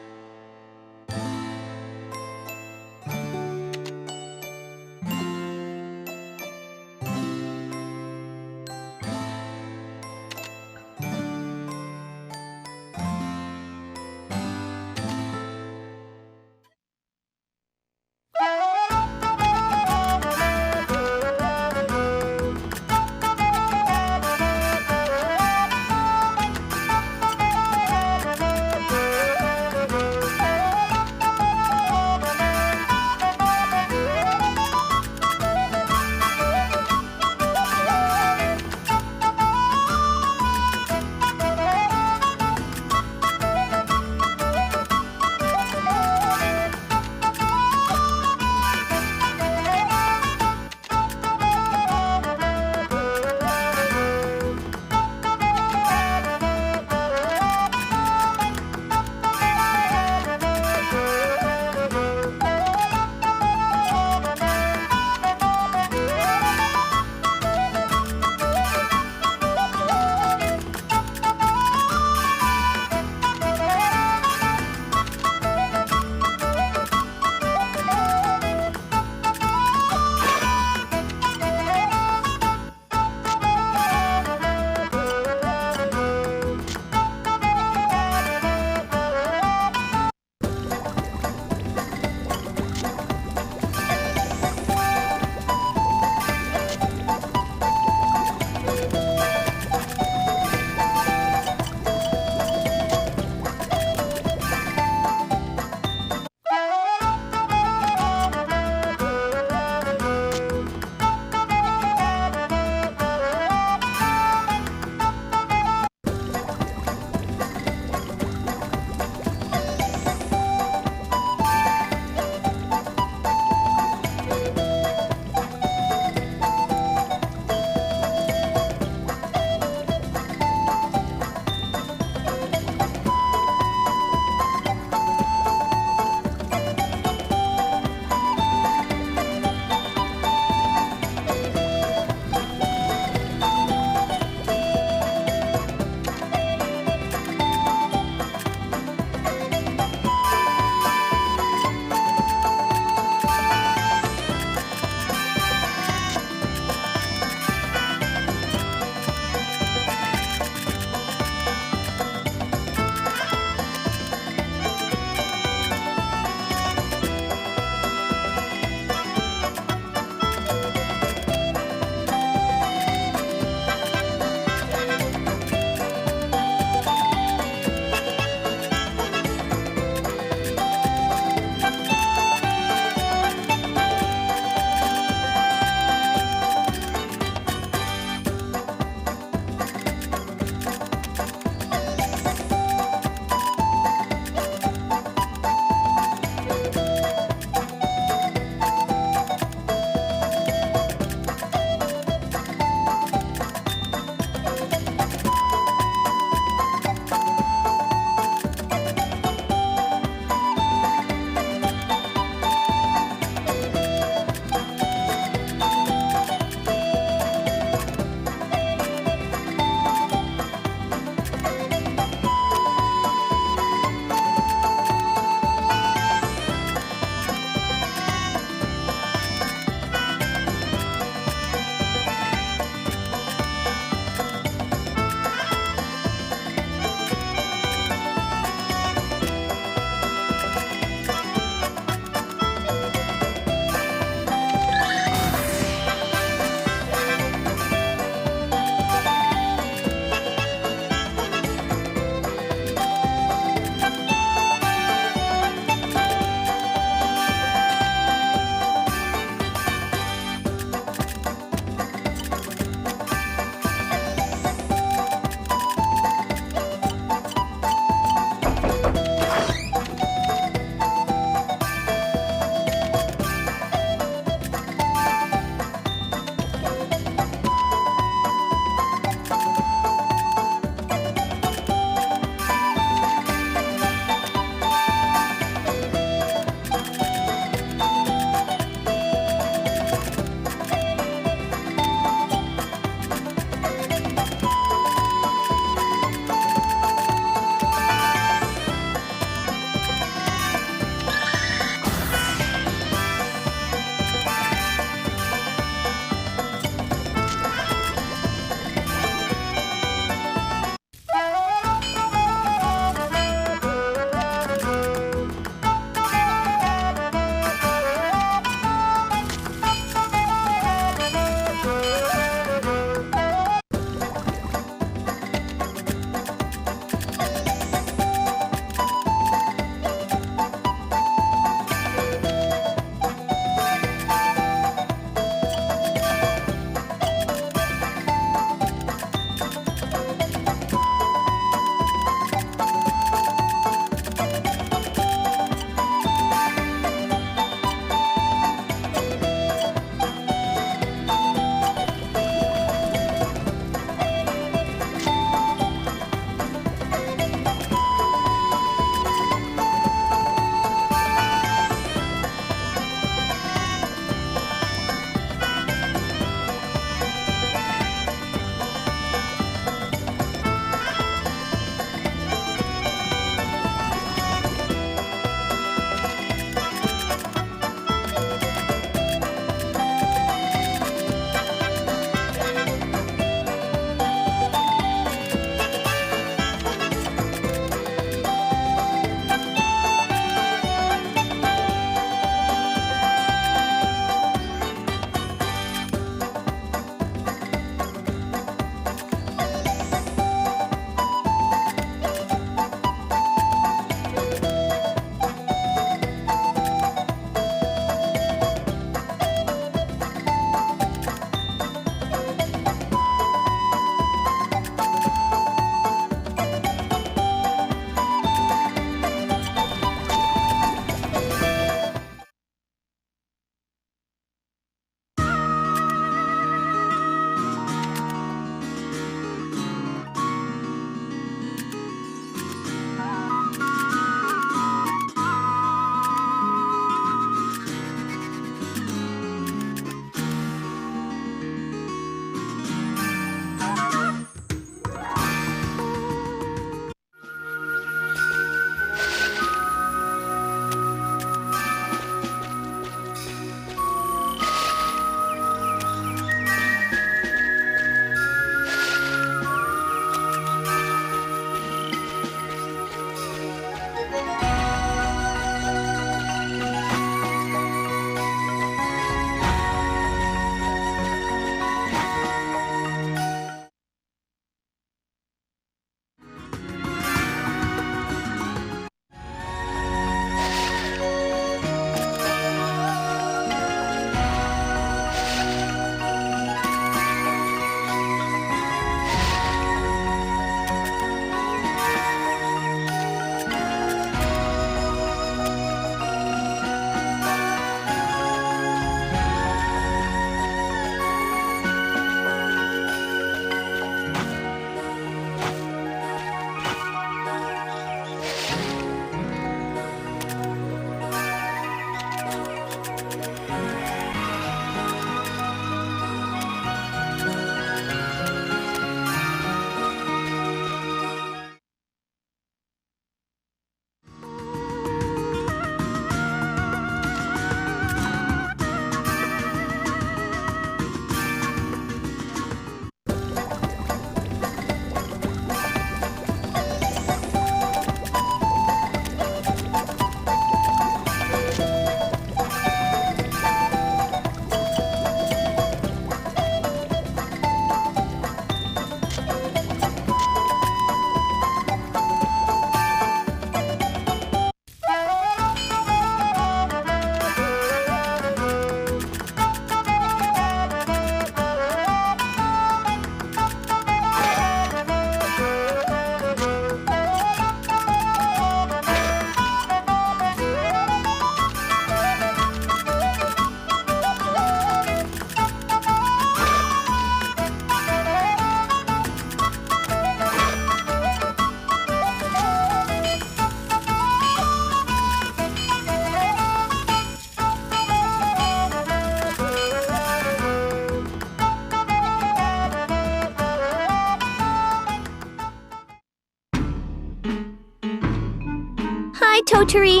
Totori.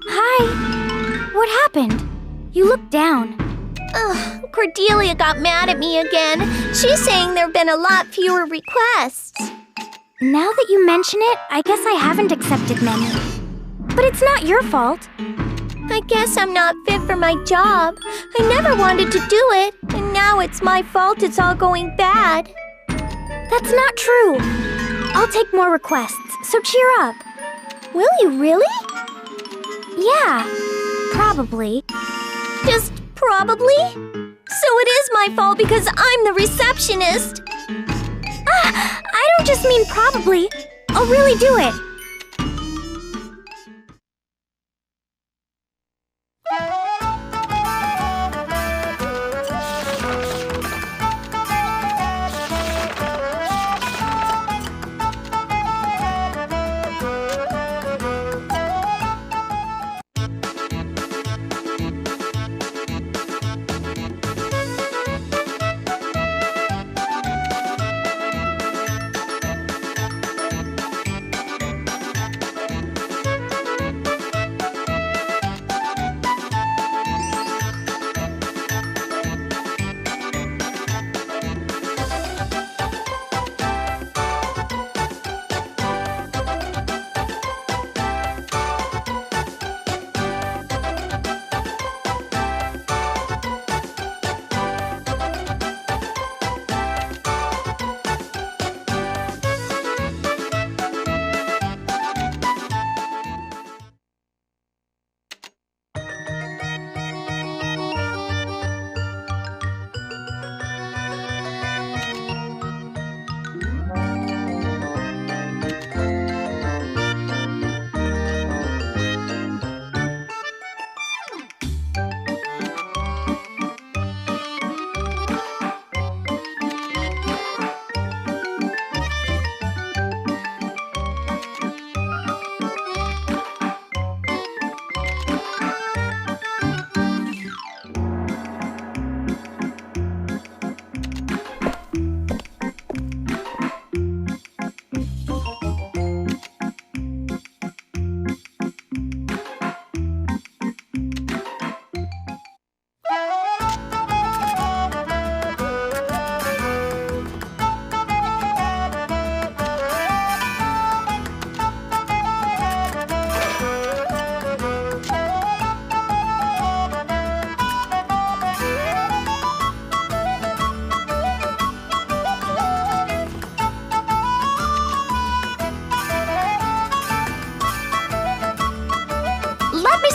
Hi. What happened? You look down. Ugh, Cordelia got mad at me again. She's saying there have been a lot fewer requests. Now that you mention it, I guess I haven't accepted many. But it's not your fault. I guess I'm not fit for my job. I never wanted to do it, and now it's my fault it's all going bad. That's not true. I'll take more requests, so cheer up. Will you really? Yeah, probably. Just probably? So it is my fault because I'm the receptionist. I don't just mean probably. I'll really do it.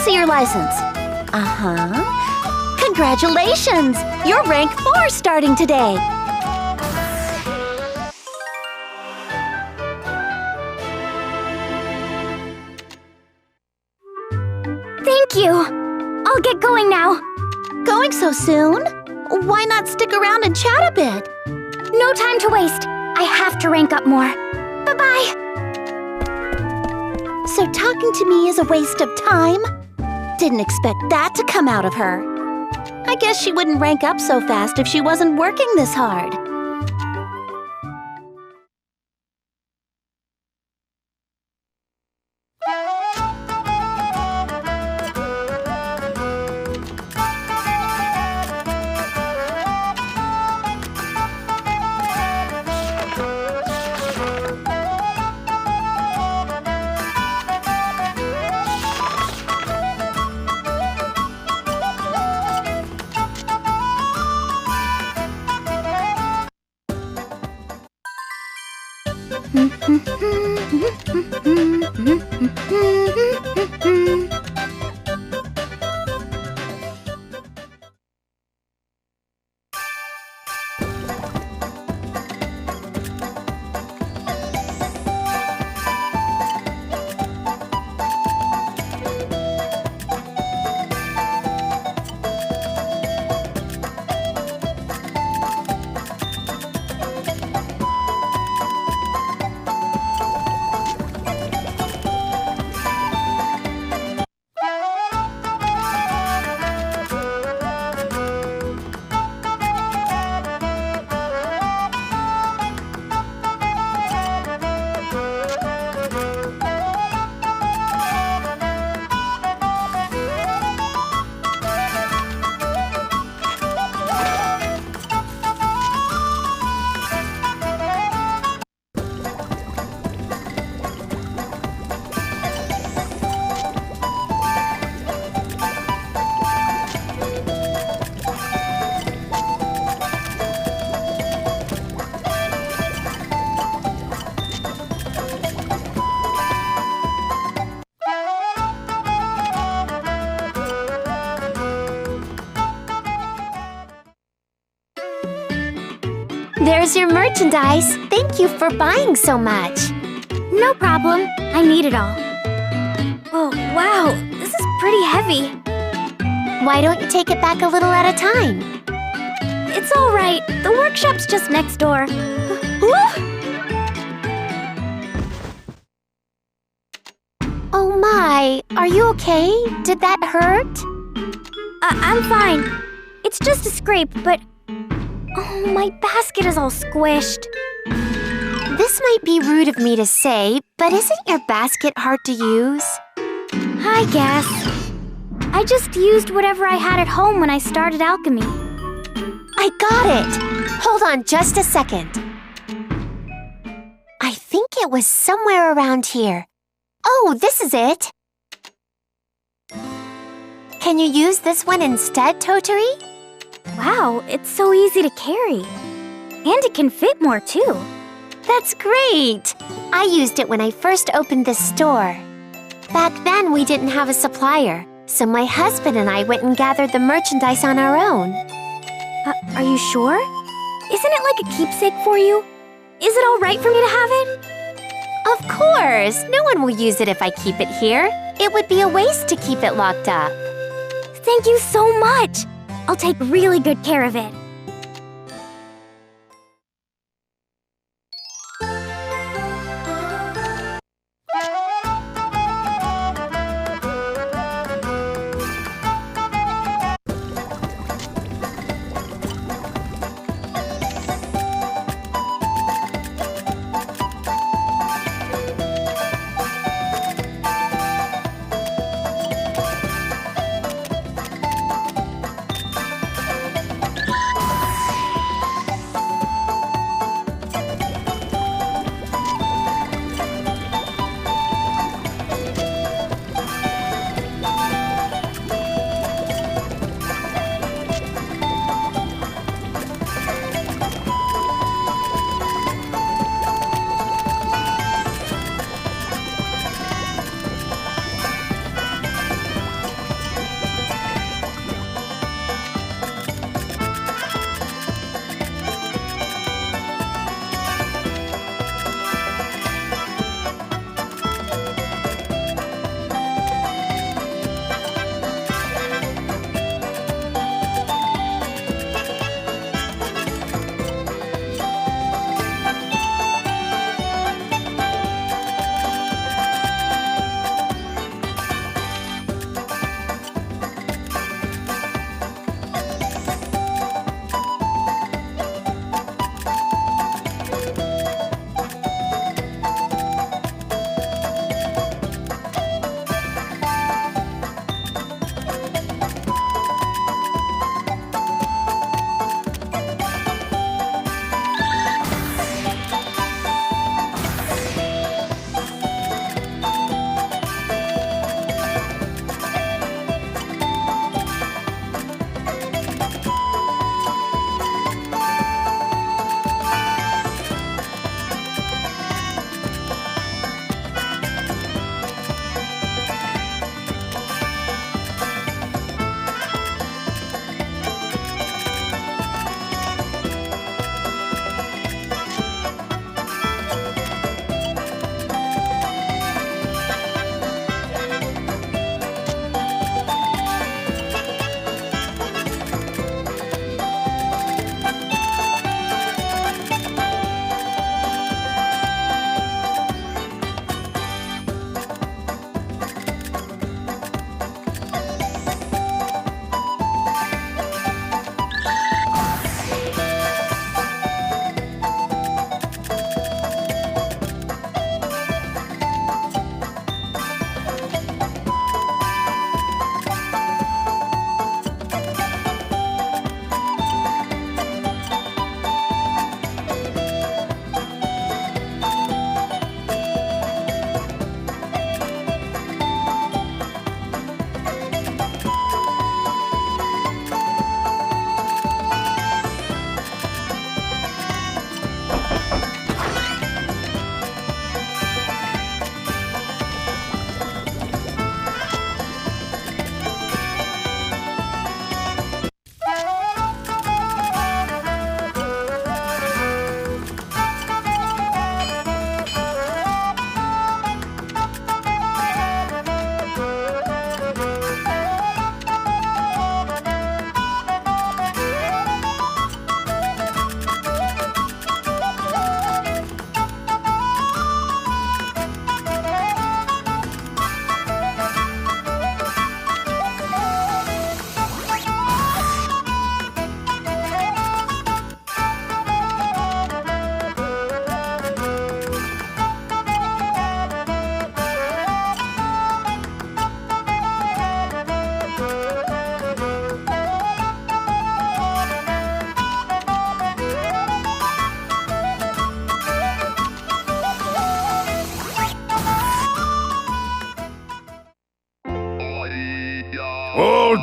See your license. Congratulations! You're rank 4 starting today. Thank you. I'll get going now. Going so soon? Why not stick around and chat a bit? No time to waste. I have to rank up more. Bye-bye. So talking to me is a waste of time? Didn't expect that to come out of her. I guess she wouldn't rank up so fast if she wasn't working this hard. There's your merchandise. Thank you for buying so much. No problem. I need it all. Oh, wow. This is pretty heavy. Why don't you take it back a little at a time? It's all right. The workshop's just next door. Oh my, are you okay? Did that hurt? I'm fine. It's just a scrape, but... Oh, my basket is all squished. This might be rude of me to say, but isn't your basket hard to use? I guess. I just used whatever I had at home when I started alchemy. I got it! Hold on just a second. I think it was somewhere around here. Oh, this is it! Can you use this one instead, Totori? Wow, it's so easy to carry. And it can fit more, too. That's great! I used it when I first opened this store. Back then, we didn't have a supplier, so my husband and I went and gathered the merchandise on our own. Are you sure? Isn't it like a keepsake for you? Is it all right for me to have it? Of course! No one will use it if I keep it here. It would be a waste to keep it locked up. Thank you so much! I'll take really good care of it.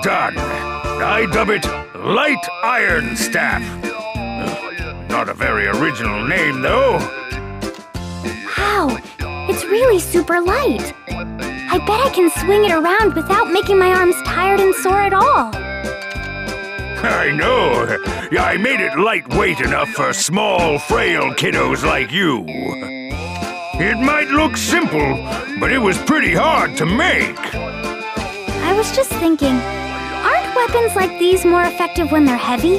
done. I dub it Light Iron Staff. Not a very original name, though. Wow, it's really super light. I bet I can swing it around without making my arms tired and sore at all. I know. I made it lightweight enough for small, frail kiddos like you. It might look simple, but it was pretty hard to make. I was just thinking, aren't weapons like these more effective when they're heavy?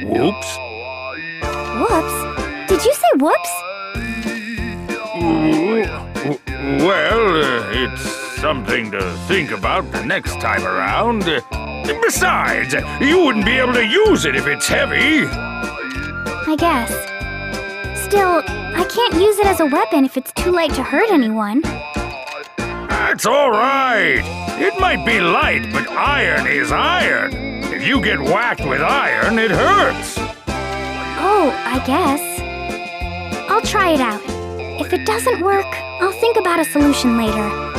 Whoops. Whoops? Did you say whoops? Well, it's something to think about the next time around. Besides, you wouldn't be able to use it if it's heavy. I guess. Still, I can't use it as a weapon if it's too light to hurt anyone. That's all right. It might be light, but iron is iron. If you get whacked with iron, it hurts. Oh, I guess. I'll try it out. If it doesn't work, I'll think about a solution later.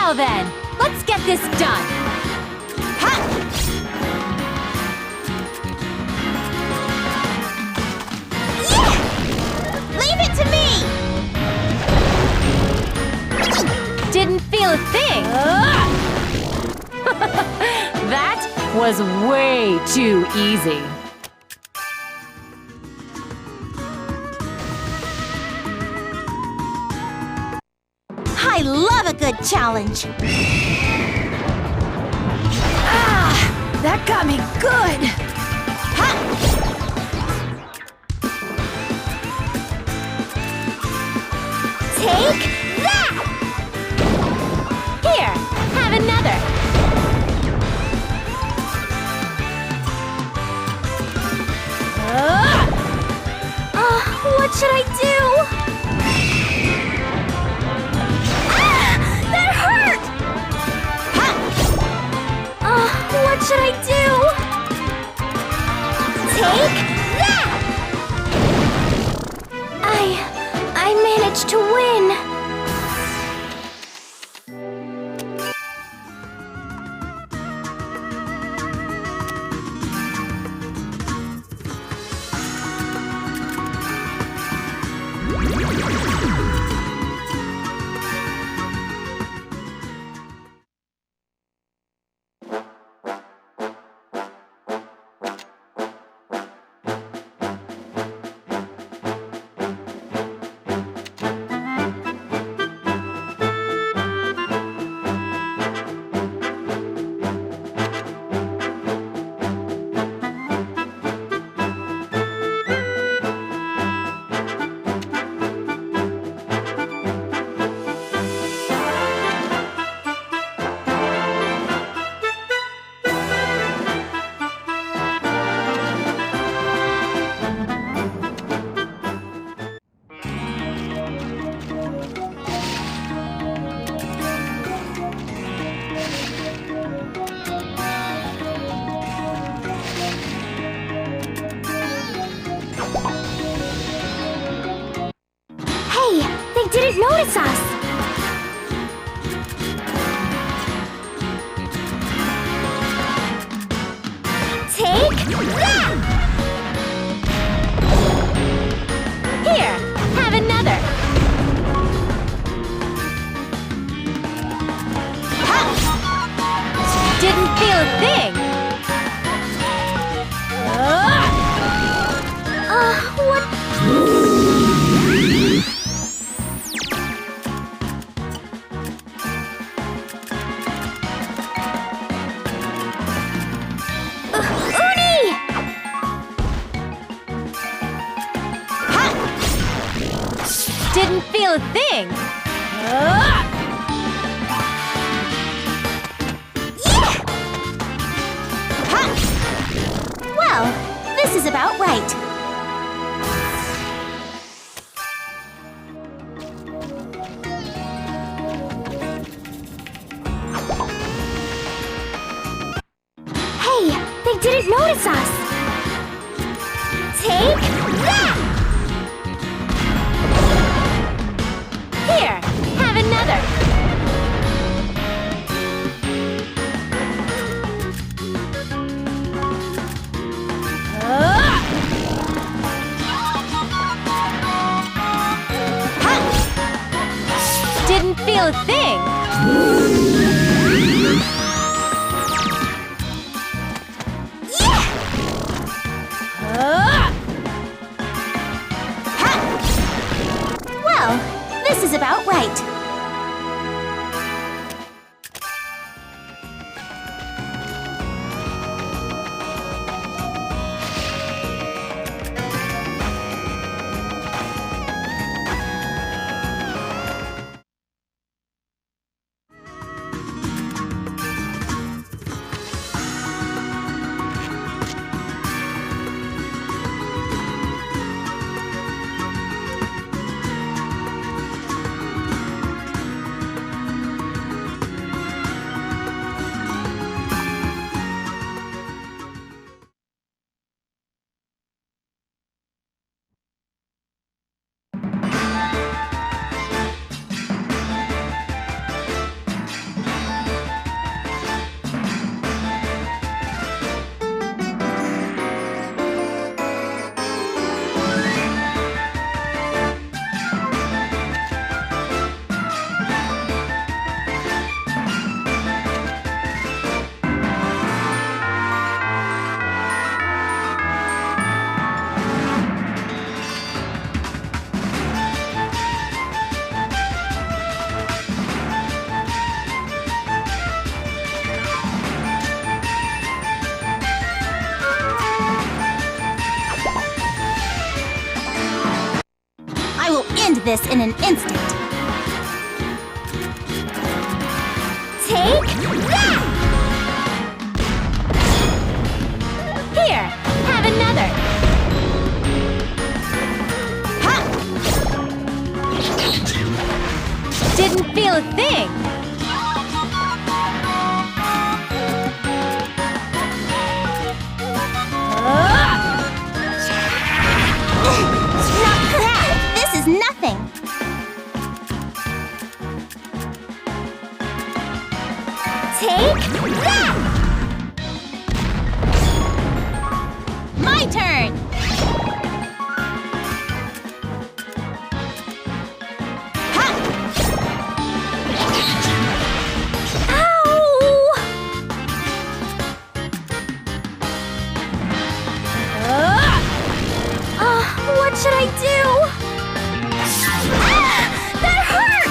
Now then, let's get this done. Leave it to me! Didn't feel a thing. That was way too easy. I love a good challenge. That got me good! Take that! Here, have another. What should I do? That hurt! What should I do? Take that! I managed to win. They didn't notice us! Take that! Here, have another. Didn't feel a thing. What? Didn't feel a thing. Well, this is about right. Hey, they didn't notice us! Take that! Here, have another. Didn't feel a thing. Well, this is about right. this in an instant. Take that! Here, have another. Ha! Didn't feel a thing. Not that! This is nothing. Take that! My turn! Ha! Ow! What should I do? Ah! That hurt!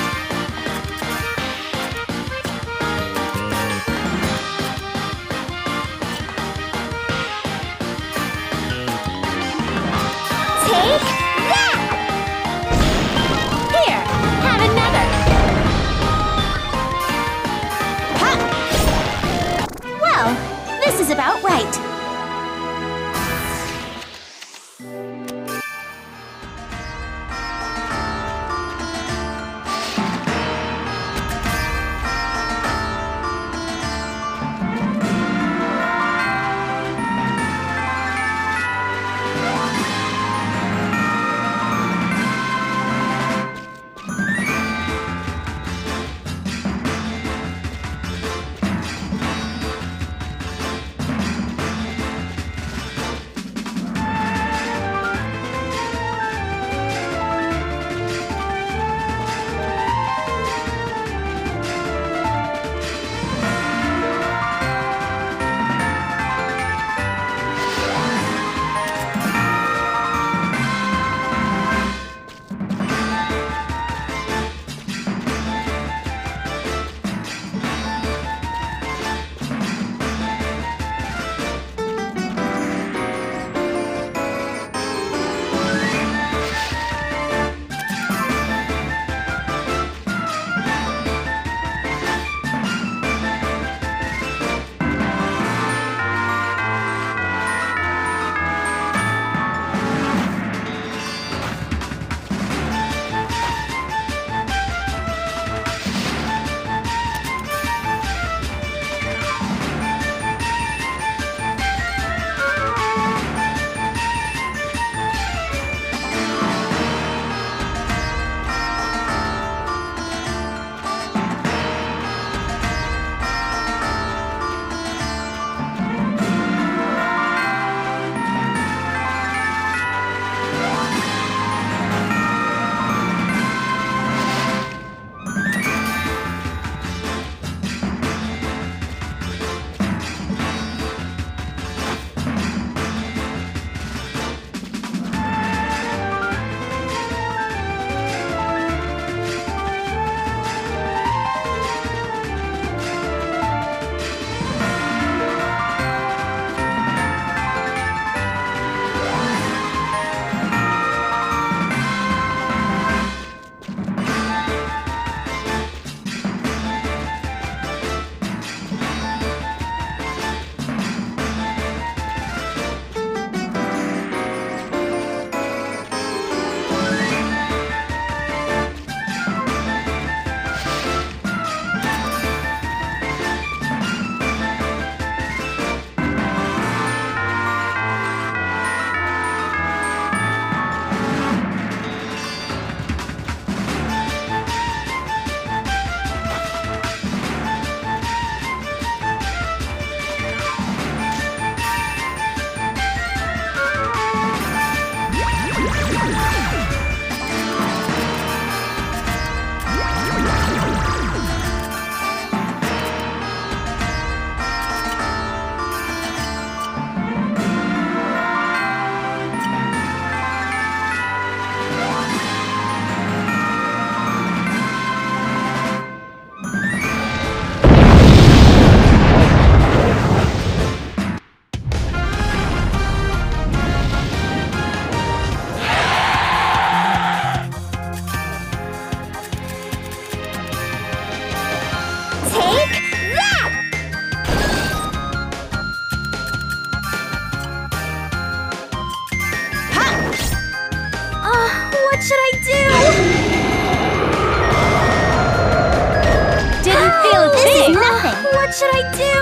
should I do?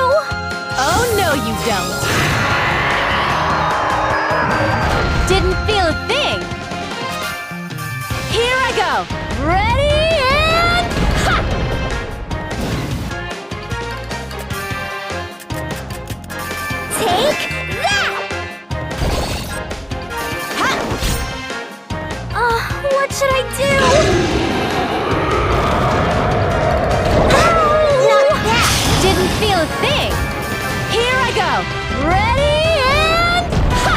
Oh, no, you don't. Didn't feel a thing. Here I go. Ready and ha! Take that! Ha! What should I do? Not that. Didn't feel a thing. Here I go. Ready and ha!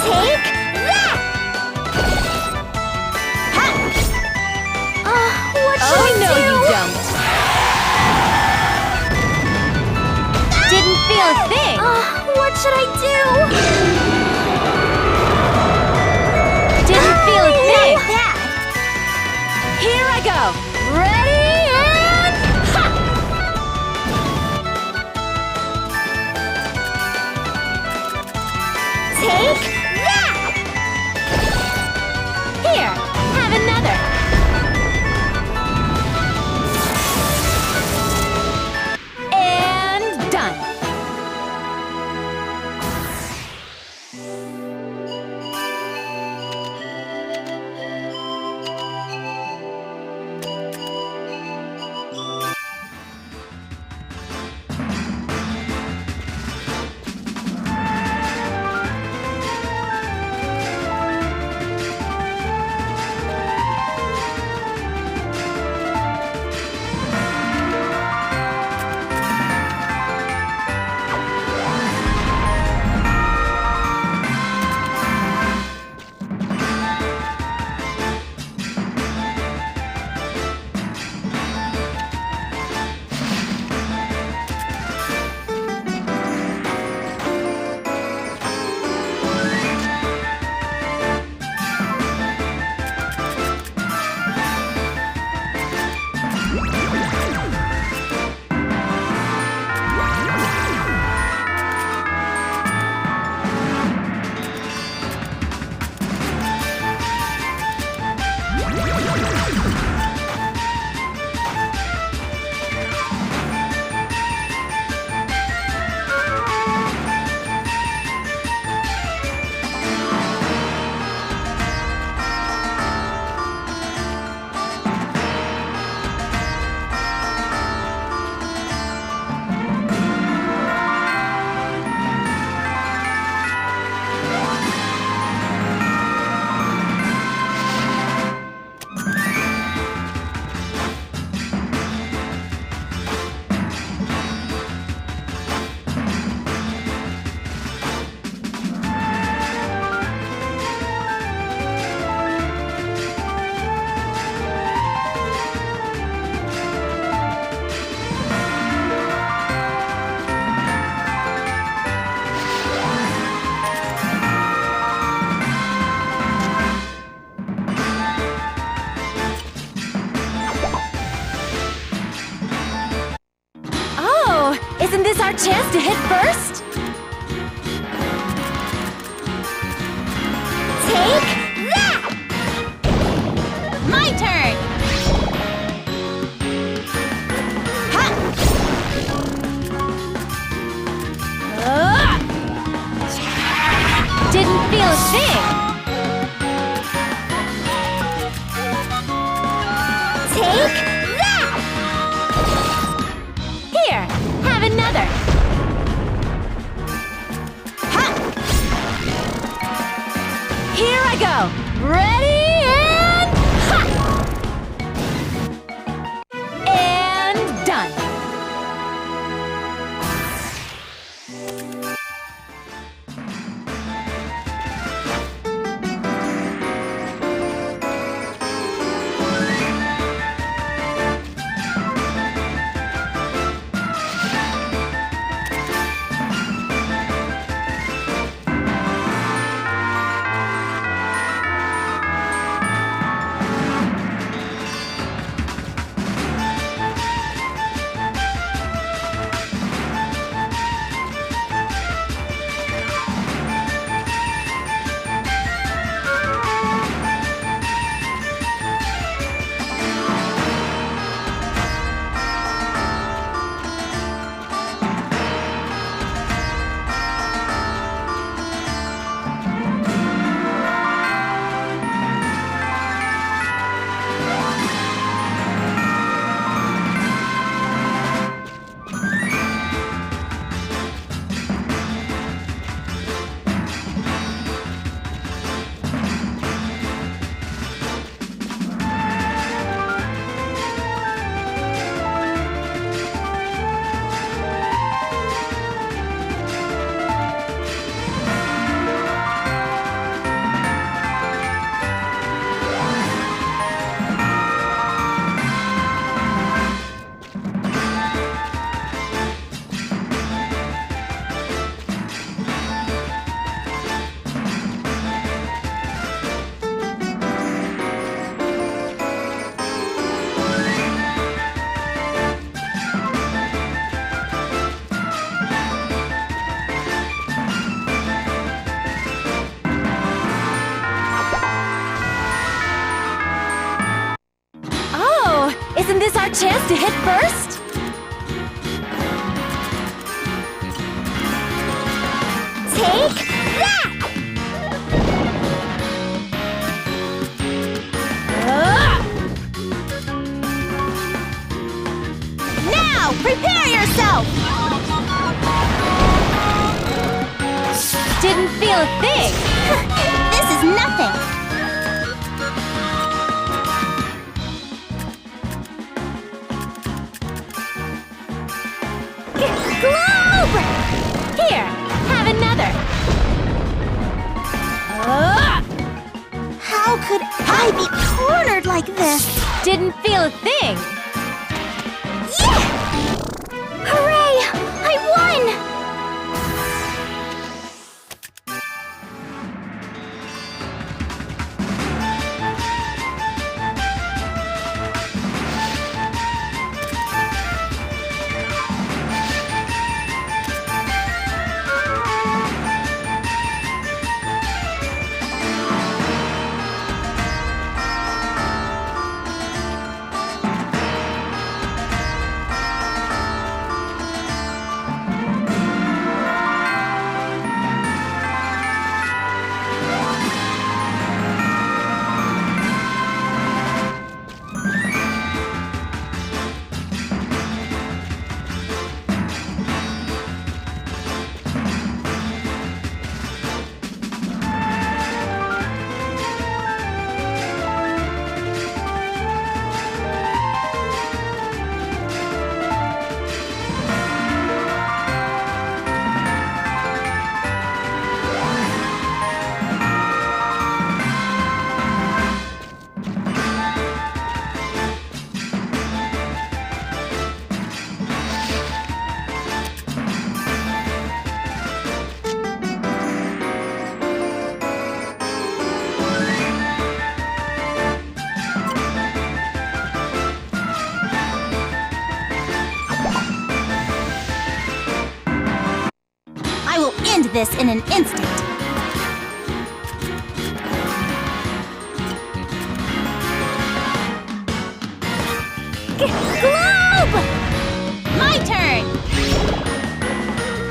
Take that! Ha! What should I Oh, no, do? you don't. Didn't feel a thing. What should I do? Didn't feel a thing. Not that! Here I go. Ready and ha! Take that! Here, have another. And done. Isn't this our chance to hit first? Take that! My turn! Ha! Didn't feel a thing! Take that! Here, have another! Ha! Here I go! Ready and ha! And done! Our chance to hit first? Take that! Now, prepare yourself! Didn't feel a thing. This is nothing. Globe! Here, have another. How could I be cornered like this? Didn't feel a thing. Yeah! Hooray! I won! This in an instant. Globe! My turn!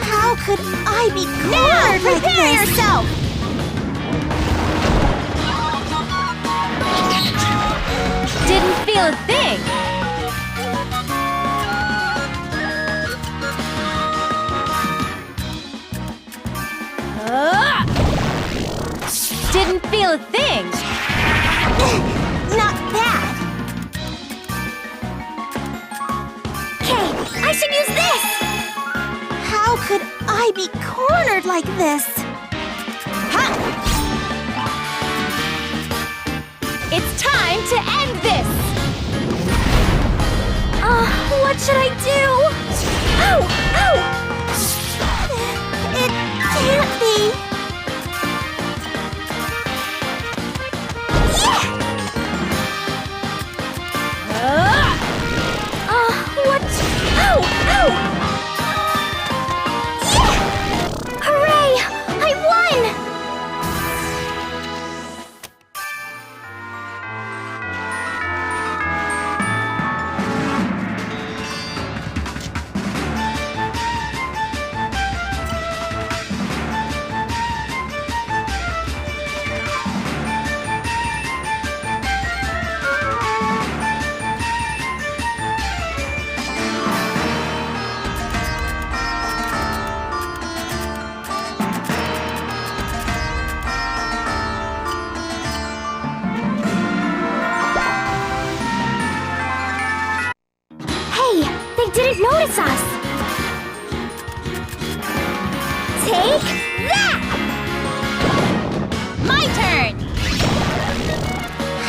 How could I be cornered like this? Prepare yourself! Didn't feel a thing. Didn't feel a thing. Not bad. Okay, I should use this. How could I be cornered like this? Ha! It's time to end this. What should I do? Ow! Ow! It can't be. What? Ow! Ow! Yeah! Hooray! I won! Didn't notice us! Take that! My turn!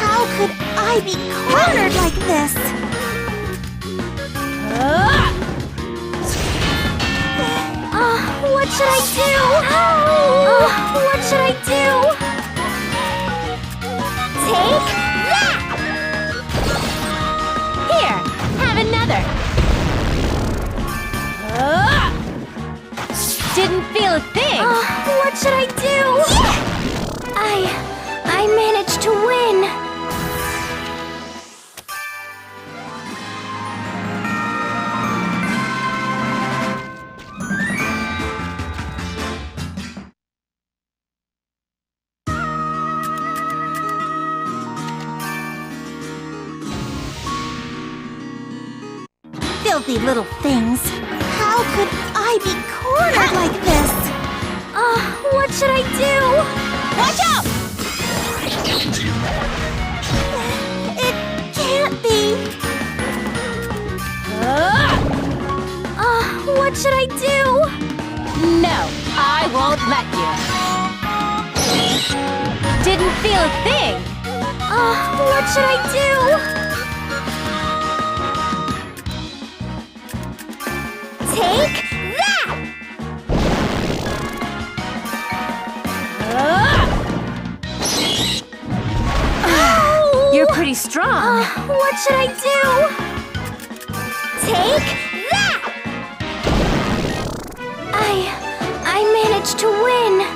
How could I be cornered like this? What should I do? What should I do? Take that! Here, have another. Didn't feel a thing. What should I do? I managed to win. Filthy little things. How could I be cornered like this? What should I do? Watch out! It can't be. What should I do? No, I won't let you. Didn't feel a thing. What should I do? Take that! You're pretty strong. What should I do? Take that! I managed to win.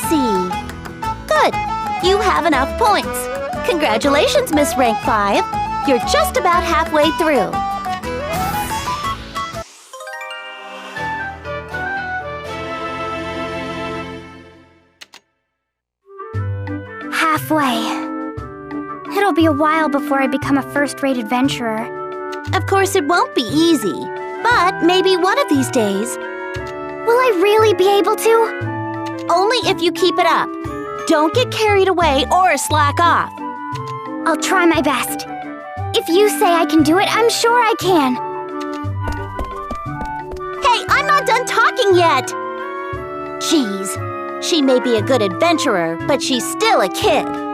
see. Good. You have enough points. Congratulations, Miss Rank 5. You're just about halfway through. Halfway. It'll be a while before I become a first-rate adventurer. Of course, it won't be easy, but maybe one of these days. Will I really be able to? Only if you keep it up. Don't get carried away or slack off. I'll try my best. If you say I can do it, I'm sure I can. Hey, I'm not done talking yet! Jeez, she may be a good adventurer, but she's still a kid.